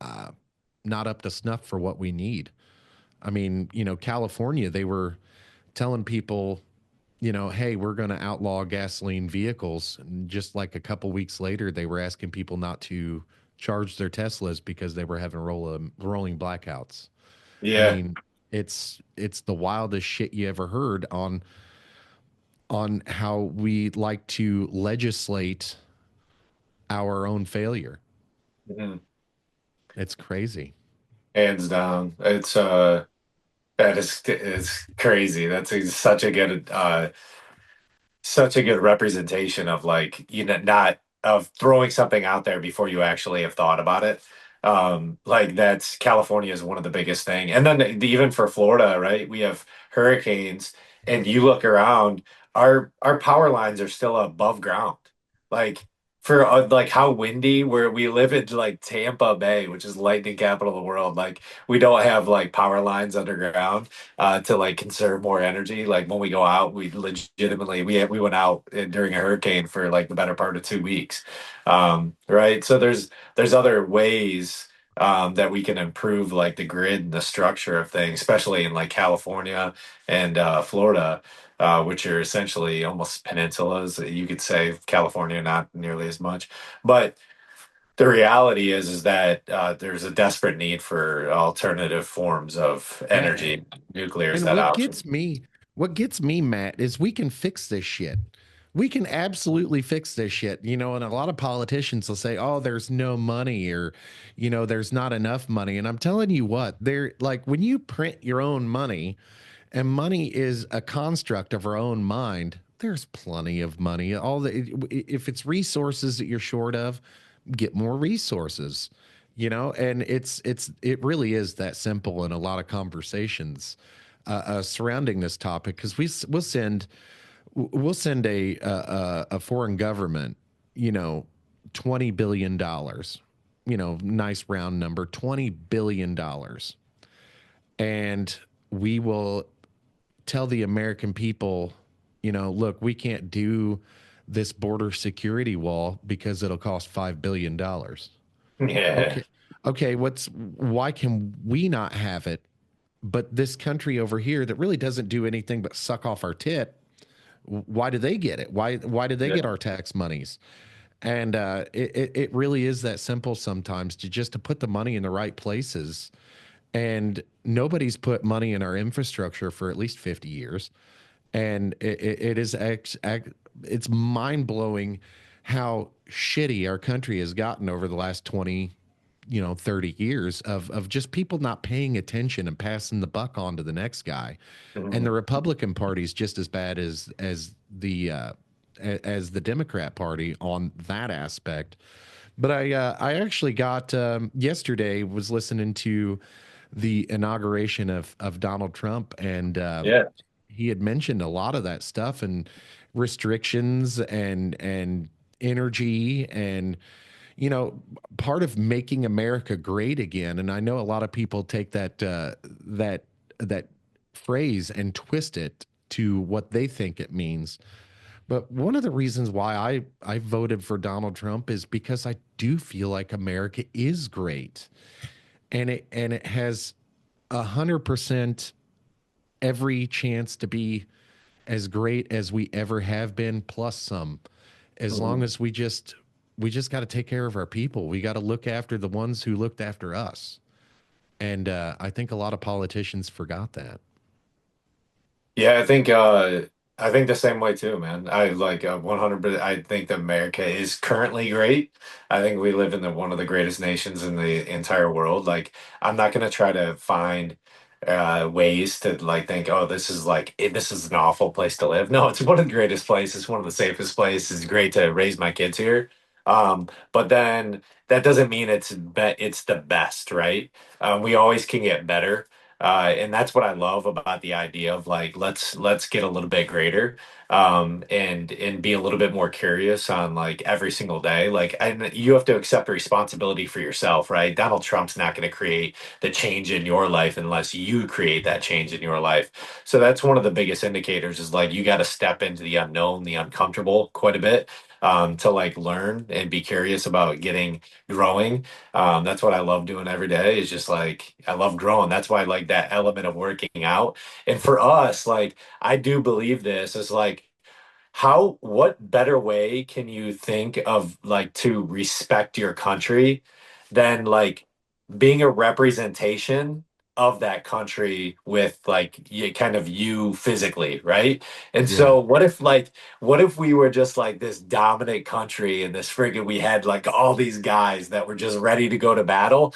uh, not up to snuff for what we need. I mean, California, they were telling people, hey, we're going to outlaw gasoline vehicles. And just like a couple weeks later, they were asking people not to charge their Teslas because they were having rolling blackouts. I Yeah. mean, it's the wildest shit you ever heard on how we like to legislate our own failure. Mhm. It's crazy. Hands down. That is crazy. That's such a good representation of like, not of throwing something out there before you actually have thought about it. Like that's California is one of the biggest thing. And then even for Florida, right? We have hurricanes and you look around, our power lines are still above ground. Like for like how windy where we live in like Tampa Bay, which is lightning capital of the world. Like we don't have like power lines underground to like conserve more energy. Like when we go out, we legitimately we went out during a hurricane for like the better part of 2 weeks, right? So there's other ways that we can improve like the grid and the structure of things, especially in like California and Florida. Which are essentially almost peninsulas. You could say California, not nearly as much, but the reality is that there's a desperate need for alternative forms of And energy. Nuclear is and that what option. gets me What gets me, Matt, is we can fix this shit. We can absolutely fix this shit. And a lot of politicians will say, "Oh, there's no money," or, "There's not enough money." And I'm telling you what, they're like when you print your own money, and money is a construct of our own mind. There's plenty of money. If it's resources that you're short of, get more resources. And it really is that simple in a lot of conversations surrounding this topic because we'll send a foreign government, you know, $20 billion, nice round number, $20 billion, and we will tell the American people, look, we can't do this border security wall because it'll cost $5 billion. Yeah. Okay, okay, why can we not have it? But this country over here that really doesn't do anything but suck off our tit, why do they get it? Why do they Yeah. get our tax monies? And it really is that simple sometimes to put the money in the right places. And nobody's put money in our infrastructure for at least 50 years. And it's mind blowing how shitty our country has gotten over the last 20, 30 years of just people not paying attention and passing the buck on to the next guy. And the Mhm. Republican Party is just as bad as the Democrat Party on that aspect. But I actually got yesterday was listening to the inauguration of Donald Trump, and Yeah. he had mentioned a lot of that stuff and restrictions and energy and part of making America great again. And I know a lot of people take that phrase and twist it to what they think it means. But one of the reasons why I voted for Donald Trump is because I do feel like America is great, and it has 100% every chance to be as great as we ever have been, plus some. As long Mhm. as we just got to take care of our people. We got to look after the ones who looked after us. And I think a lot of politicians forgot that. Yeah, I think the same way too, man. I like 100%. I think that America is currently great. I think we live in one of the greatest nations in the entire world. Like I'm not gonna try to find ways to like think, oh, this is an awful place to live. No, it's one of the greatest places, one of the safest places. It's great to raise my kids here. But then that doesn't mean it's the best, right? We always can get better. And that's what I love about the idea of like let's get a little bit greater, and be a little bit more curious on like every single day. Like, and you have to accept responsibility for yourself, right? Donald Trump's not going to create the change in your life unless you create that change in your life. So that's one of the biggest indicators is like you got to step into the unknown, the uncomfortable quite a bit, to like learn and be curious about growing. That's what I love doing every day is just like I love growing. That's why I like that element of working out. And for us, like I do believe this is like what better way can you think of like to respect your country than like being a representation of that country with like kind of you physically, right? And Yeah. so what if we were just like this dominant country and this friggin' we had like all these guys that were just ready to go to battle,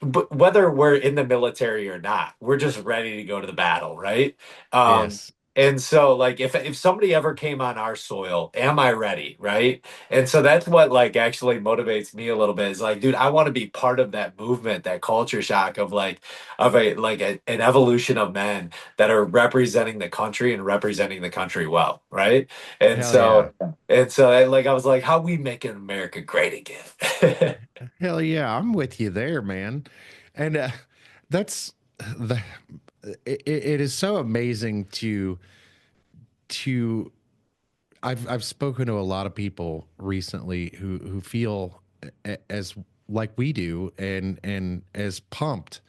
but whether we're in the military or not, we're just ready to go to the battle, right? Um, Yes. and so like if somebody ever came on our soil, am I ready, right? And so that's what like actually motivates me a little bit is like, dude, I want to be part of that movement, that culture shock of like an evolution of men that are representing the country and representing the country well, right? And Hell yeah. so like I was like, how we making America great again? Hell yeah. I'm with you there, man. And that's the it is so amazing to I've spoken to a lot of people recently who feel as like we do and as pumped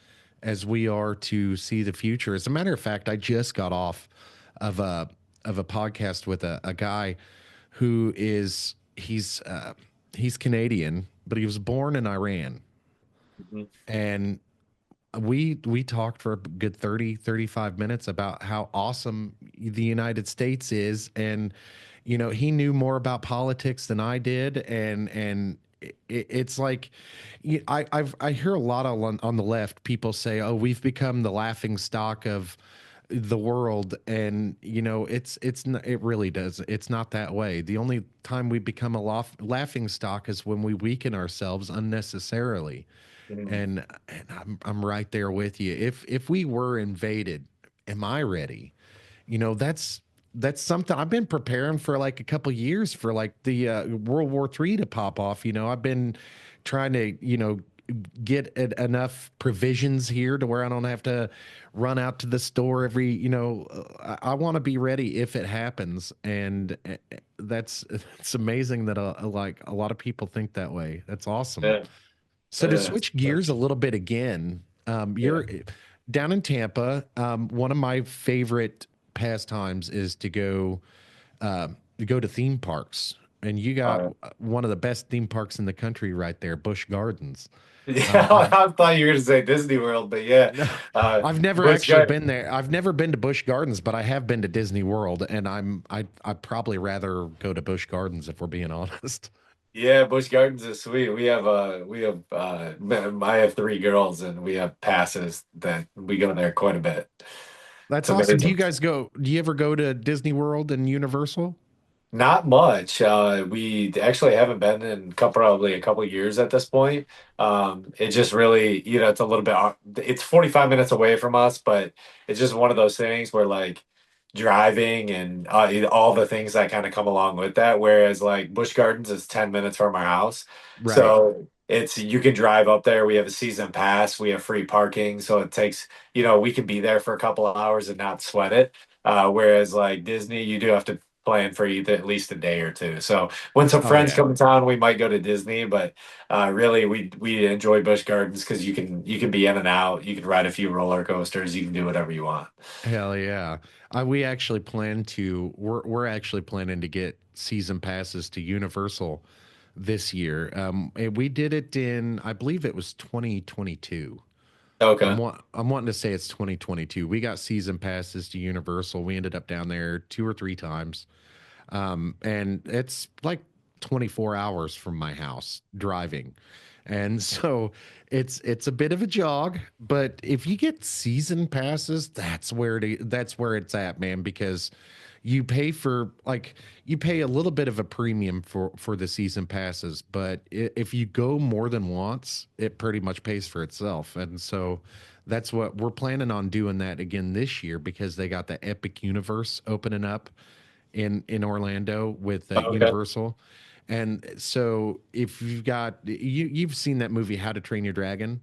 as we are to see the future. As a matter of fact, I just got off of a podcast with a guy who is he's Canadian, but he was born in Iran, Mhm. and we talked for a good 30, 35 minutes about how awesome the United States is. And, he knew more about politics than I did. And it's like, I hear a lot on the left, people say, oh, we've become the laughing stock of the world. And, it really does. It's not that way. The only time we become a laughing stock is when we weaken ourselves unnecessarily. Mm. And I'm right there with you. If we were invaded, am I ready? That's something I've been preparing for like a couple years for, like the World War III to pop off. I've been trying to get enough provisions here to where I don't have to run out to the store every. I want to be ready if it happens, and that's it's amazing that like a lot of people think that way. That's awesome. Yeah, So to yeah, switch gears a little bit again, yeah. you're down in Tampa. One of my favorite pastimes is to go to theme parks, and you got Uh, one of the best theme parks in the country right there, Busch Gardens. yeah, I've I thought you were going to say Disney World, but yeah, no, uh, I've never Busch actually Gardens. been there. I've never been to Busch Gardens, but I have been to Disney World, and I'd probably rather go to Busch Gardens if we're being honest. Yeah, Busch Gardens is sweet. I have three girls and we have passes that we go there quite a bit. It's That's awesome. amazing. Do you ever go to Disney World and Universal? Not much. We actually haven't been in probably a couple of years at this point. It just really, it's a little bit, it's 45 minutes away from us, but it's just one of those things where like driving and all the things that kind of come along with that. Whereas like Busch Gardens is 10 minutes from our house. Right. So you can drive up there. We have a season pass. We have free parking. So it takes, we can be there for a couple of hours and not sweat it. Whereas like Disney, you do have to plan for either at least a day or two. So when some Oh friends yeah. come in town, we might go to Disney, but really we enjoy Busch Gardens because you can be in and out. You can ride a few roller coasters. You can do whatever you want. Hell yeah. We actually plan to we're actually planning to get season passes to Universal this year. And we did it in, I believe it was 2022. Okay. I'm wanting to say it's 2022. We got season passes to Universal. We ended up down there two or three times. And it's like 24 hours from my house driving. And so it's a bit of a jog, but if you get season passes, that's where it's at, man, because you pay a little bit of a premium for the season passes, but if you go more than once, it pretty much pays for itself. And so that's what we're planning on doing that again this year because they got the Epic Universe opening up in Orlando with Okay. Universal. And so if you've seen that movie How to Train Your Dragon,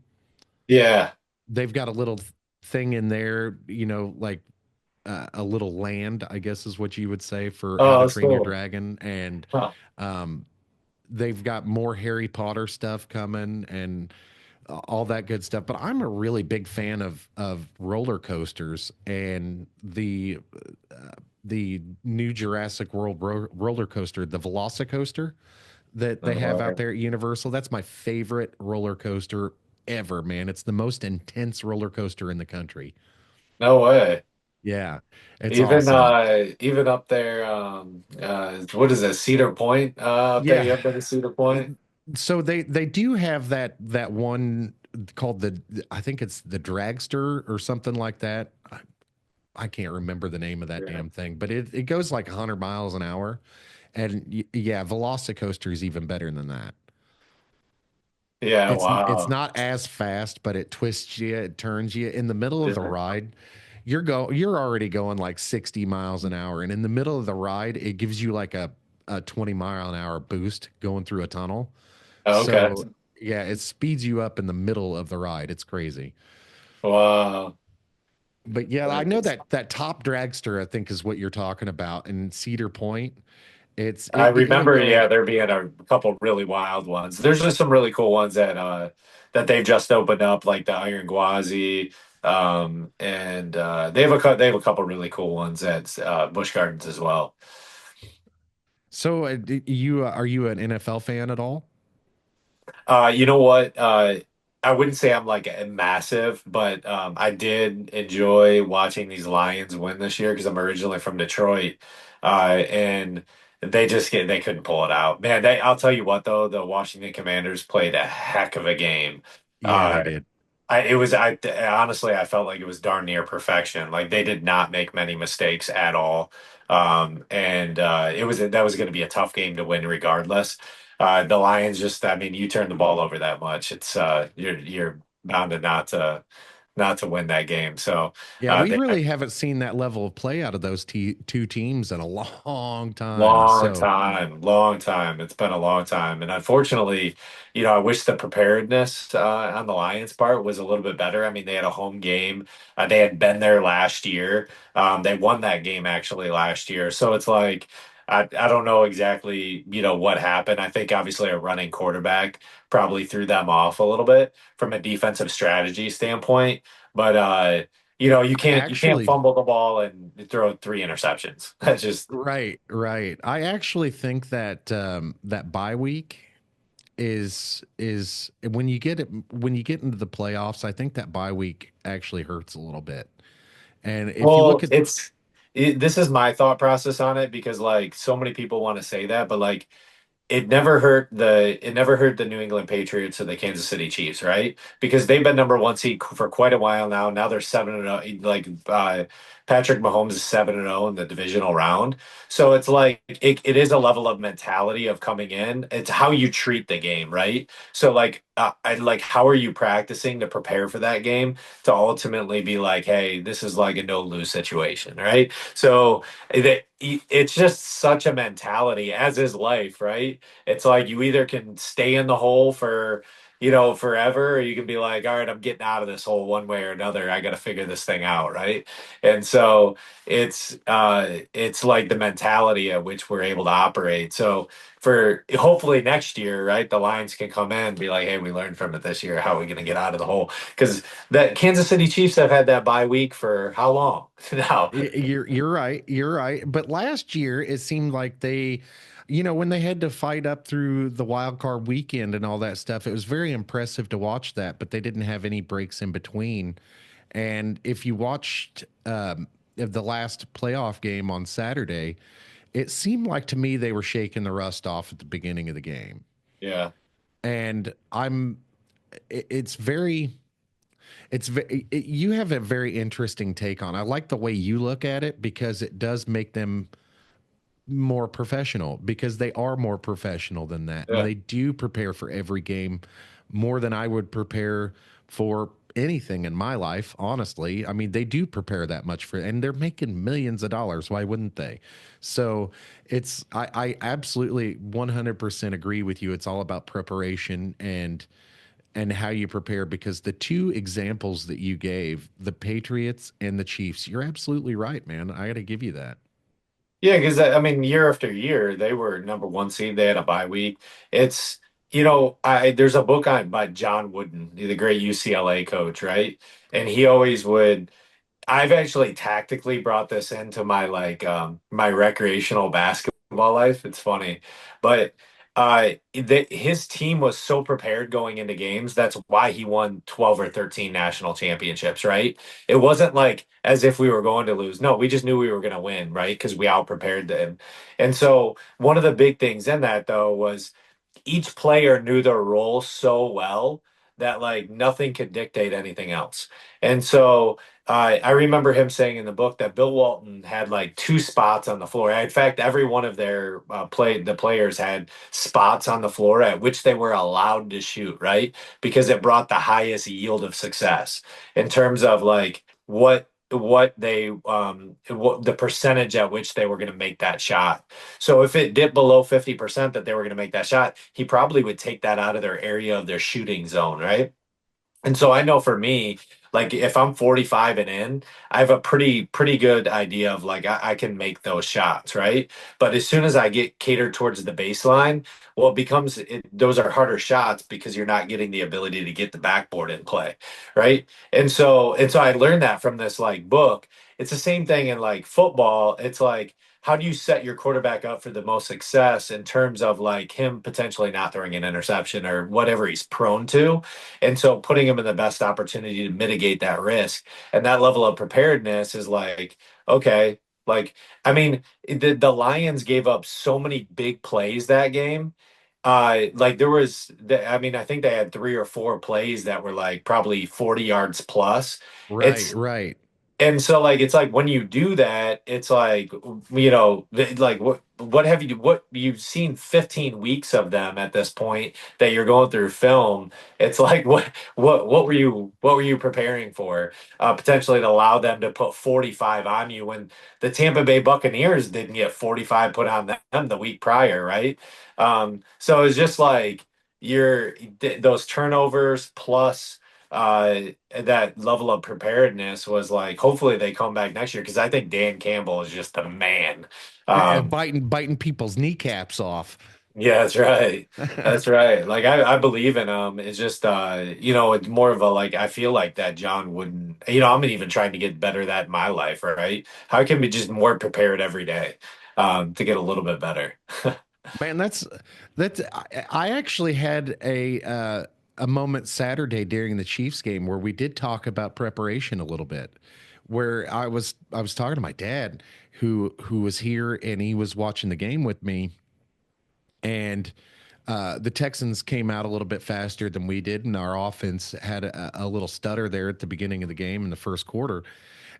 Yeah. they've got a little thing in there, like a little land, I guess is what you would say for How Oh, to that's Train Your cool. Dragon. And Huh. um, they've got more Harry Potter stuff coming and all that good stuff. But I'm a really big fan of roller coasters and the new Jurassic World roller coaster, the Velocicoaster that they have out Uh, there at Universal. That's my favorite roller coaster ever, man. It's the most intense roller coaster in the country. no way. Yeah, it's Even awesome. even up there, what is it, Cedar Point? Up there, Yeah. you have been to Cedar Point? So they do have that one called I think it's the Dragster or something like that. I can't remember the name of that Yeah. damn thing, but it goes like 100 miles an hour. And yeah, Velocicoaster is even better than that. Yeah, It's wow. not as fast, but it twists you, it turns you in the middle of the ride. You're already going like 60 miles an hour, and in the middle of the ride, it gives you like a 20 mile an hour boost going through a tunnel. Okay. So yeah, it speeds you up in the middle of the ride. It's crazy. Wow. But yeah, I know That's- that top dragster, I think, is what you're talking about in Cedar Point. I It'll remember, go. yeah, there being a couple really wild ones. There's just some really cool ones that they've just opened up, like the Iron Gwazi, and they have a couple really cool ones at Busch Gardens as well. So you are you an NFL fan at all? You know what? I wouldn't say I'm like a massive, but I did enjoy watching these Lions win this year because I'm originally from Detroit, and they couldn't pull it out. Man, I'll tell you what though, the Washington Commanders played a heck of a game. Yeah, they Uh, did. I honestly I felt like it was darn near perfection. Like they did not make many mistakes at all. And that was going to be a tough game to win regardless. The Lions just, I mean, you turn the ball over that much, it's you're bound to not to win that game. So Yeah, we they really haven't seen that level of play out of those two teams in a long time. Long So time, long time. It's been a long time. And unfortunately, I wish the preparedness on the Lions part was a little bit better. I mean, they had a home game. They had been there last year. They won that game actually last year. So it's like, I don't know exactly, what happened. I think obviously a running quarterback probably threw them off a little bit from a defensive strategy standpoint. But you can't actually, fumble the ball and throw three interceptions. That's just right. I actually think that that bye week is when you get into the playoffs, I think that bye week actually hurts a little bit. And if you look Well, at this is my thought process on it because like so many people want to say that, but like it never hurt the New England Patriots or the Kansas City Chiefs, right? Because they've been number one seed for quite a while now. Now they're 7-0. Like Patrick Mahomes is 7-0 in the divisional round. So it's like it is a level of mentality of coming in. It's how you treat the game, right? So like I like how are you practicing to prepare for that game to ultimately be like, hey, this is like a no lose situation, right? So it's just such a mentality, as is life, right? It's like you either can stay in the hole for, forever, or you can be like, all right, I'm getting out of this hole one way or another. I got to figure this thing out, right? And so it's like the mentality at which we're able to operate. So for hopefully next year, right, the Lions can come in and be like, hey, we learned from it this year. How are we going to get out of the hole? Because the Kansas City Chiefs have had that bye week for how long now? you're right, you're right. But last year it seemed like when they had to fight up through the wild card weekend and all that stuff, it was very impressive to watch that. But they didn't have any breaks in between. And if you watched the last playoff game on Saturday, it seemed like to me they were shaking the rust off at the beginning of the game. Yeah. And it's very, you have a very interesting take on. I like the way you look at it because it does make them more professional because they are more professional than that. And Yeah. they do prepare for every game more than I would prepare for anything in my life, honestly. I mean, they do prepare that much for, and they're making millions of dollars. Why wouldn't they? So I absolutely 100% agree with you. It's all about preparation and how you prepare because the two examples that you gave, the Patriots and the Chiefs, you're absolutely right, man. I got to give you that. Yeah, because I mean, year after year, they were number one seed. They had a bye week. It's I there's a book on by John Wooden, the great UCLA coach, right? And he always would I've actually tactically brought this into my my recreational basketball life. It's funny, but his team was so prepared going into games. That's why he won 12 or 13 national championships, right? It wasn't like as if we were going to lose. No, we just knew we were going to win, right? Because we out prepared them. And so one of the big things in that though was each player knew their role so well that like nothing could dictate anything else. And so I remember him saying in the book that Bill Walton had like two spots on the floor. In fact, every one of their the players had spots on the floor at which they were allowed to shoot, right? Because it brought the highest yield of success in terms of like what the percentage at which they were going to make that shot. So if it dipped below 50% that they were going to make that shot, he probably would take that out of their area of their shooting zone, right? And so I know for me, like if I'm 45 and in, I have a pretty good idea of like I can make those shots, right? But as soon as I get catered towards the baseline, well, those are harder shots because you're not getting the ability to get the backboard in play, right? And so I learned that from this like book. It's the same thing in like football. It's like how do you set your quarterback up for the most success in terms of like him potentially not throwing an interception or whatever he's prone to? And so putting him in the best opportunity to mitigate that risk. And that level of preparedness is like, okay, like, I mean, the Lions gave up so many big plays that game. Like there was, I mean, I think they had three or four plays that were like probably 40 yards plus. Right, It's right. and so like it's like when you do that, it's like like what have you what you've seen 15 weeks of them at this point that you're going through film. It's like what were you preparing for? Potentially to allow them to put 45 on you when the Tampa Bay Buccaneers didn't get 45 put on them the week prior, right? So it's just like those turnovers plus that level of preparedness was like, hopefully they come back next year because I think Dan Campbell is just the man. And Um, biting people's kneecaps off. yeah, that's right. That's right. Like I believe in him. It's just it's more of a like I feel like that John wouldn't I'm even trying to get better at that in my life, right? How can we just more prepared every day to get a little bit better? Man, that's I actually had a moment Saturday during the Chiefs game where we did talk about preparation a little bit. Where I was talking to my dad who was here and he was watching the game with me, and the Texans came out a little bit faster than we did, and our offense had a little stutter there at the beginning of the game in the first quarter.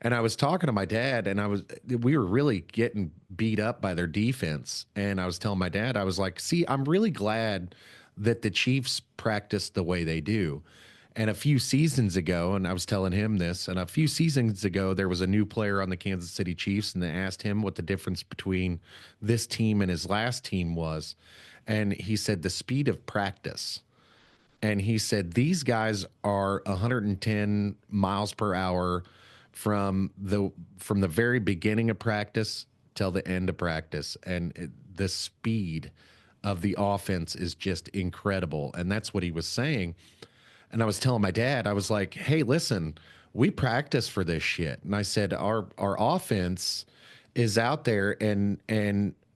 And I was talking to my dad, and we were really getting beat up by their defense. And I was telling my dad, I was like, see, I'm really glad that the Chiefs practice the way they do. And a few seasons ago, and I was telling him this, and a few seasons ago, there was a new player on the Kansas City Chiefs, and they asked him what the difference between this team and his last team was. And he said, the speed of practice. And he said these guys are 110 miles per hour from the very beginning of practice till the end of practice, and the speed of the offense is just incredible. And that's what he was saying. And I was telling my dad, I was like, "Hey, listen, we practice for this shit." And I said, "Our offense is out there, and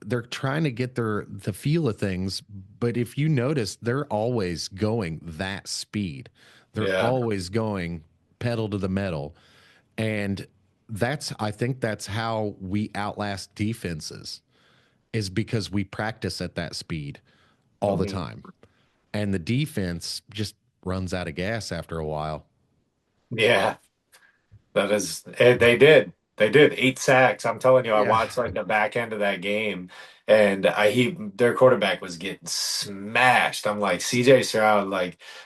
they're trying to get the feel of things, but if you notice, they're always going that speed. They're Yeah. always going pedal to the metal." And I think that's how we outlast defenses, is because we practice at that speed all the Mhm. time. And the defense just runs out of gas after a while. Yeah. That is, they did. They did 8 sacks. I'm telling you, I Yeah. watched like the back end of that game, and their quarterback was getting smashed. I'm like, CJ Stroud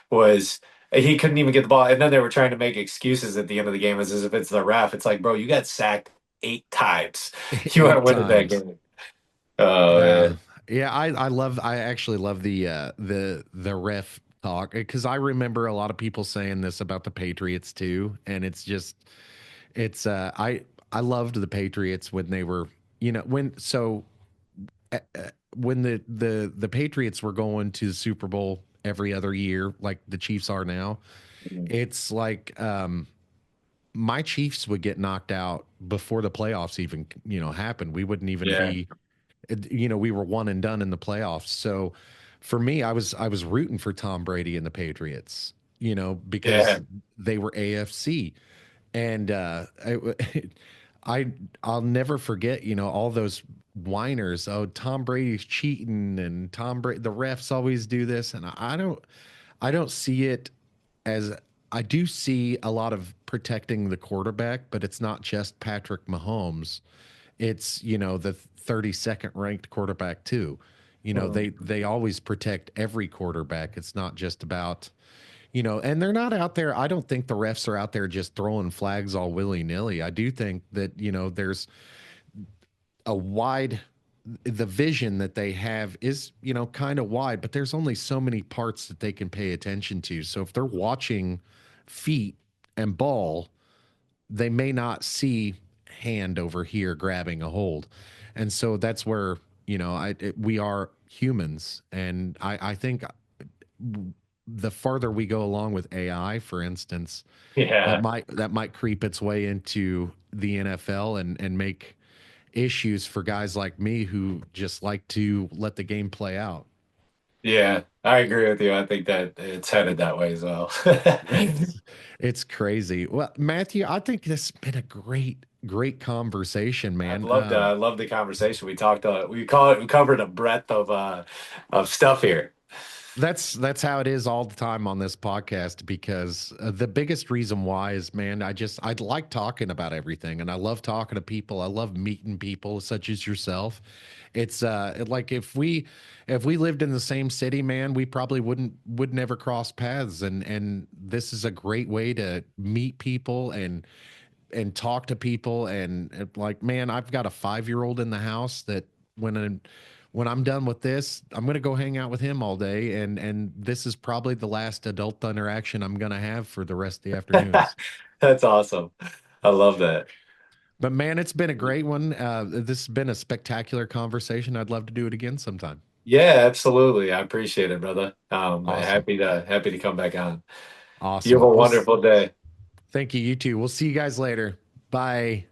was he couldn't even get the ball, and then they were trying to make excuses at the end of the game as if it's the ref. It's like, bro, you got sacked 8 times. You are Eight winning that times. game. Oh Yeah. man. Yeah, I actually love the ref talk, because I remember a lot of people saying this about the Patriots too, and it's just it's I loved the Patriots when they were, when the Patriots were going to the Super Bowl every other year like the Chiefs are now. It's like my Chiefs would get knocked out before the playoffs even, happened. We wouldn't even Yeah. be, we were one and done in the playoffs. So for me, I was rooting for Tom Brady and the Patriots, because Yeah. they were AFC. And I I'll never forget, all those whiners. Oh, Tom Brady's cheating, and Tom Brady, the refs always do this, and I don't see it as, I do see a lot of protecting the quarterback, but it's not just Patrick Mahomes. It's, the 32nd ranked quarterback too. Mhm. They always protect every quarterback. It's not just about, and they're not out there. I don't think the refs are out there just throwing flags all willy nilly. I do think that, there's a wide, the vision that they have is, kind of wide, but there's only so many parts that they can pay attention to. So if they're watching feet and ball, they may not see hand over here grabbing a hold. And so that's where, we are humans. And I think the farther we go along with AI, for instance, that Yeah. might creep its way into the NFL and make issues for guys like me who just like to let the game play out. Yeah, I agree with you. I think that it's headed that way as well. It's it's crazy. Well, Matthew, I think this has been a great conversation, I've man. loved I love the conversation. We talked we covered a breadth of stuff here. That's how it is all the time on this podcast because the biggest reason why is, man, I like talking about everything and I love talking to people. I love meeting people such as yourself. It's like if we lived in the same city, man, we probably would never cross paths, and this is a great way to meet people and talk to people like, man, I've got a 5 year old in the house that when I'm when I'm done with this, I'm gonna go hang out with him all day, and this is probably the last adult interaction I'm gonna have for the rest of the afternoons. That's awesome. I love that. But man, it's been a great one. This has been a spectacular conversation. I'd love to do it again sometime. Yeah, absolutely. I appreciate it, brother. Awesome, Happy to come back on. You have awesome. a wonderful day. Thank you. You too. We'll see you guys later. Bye.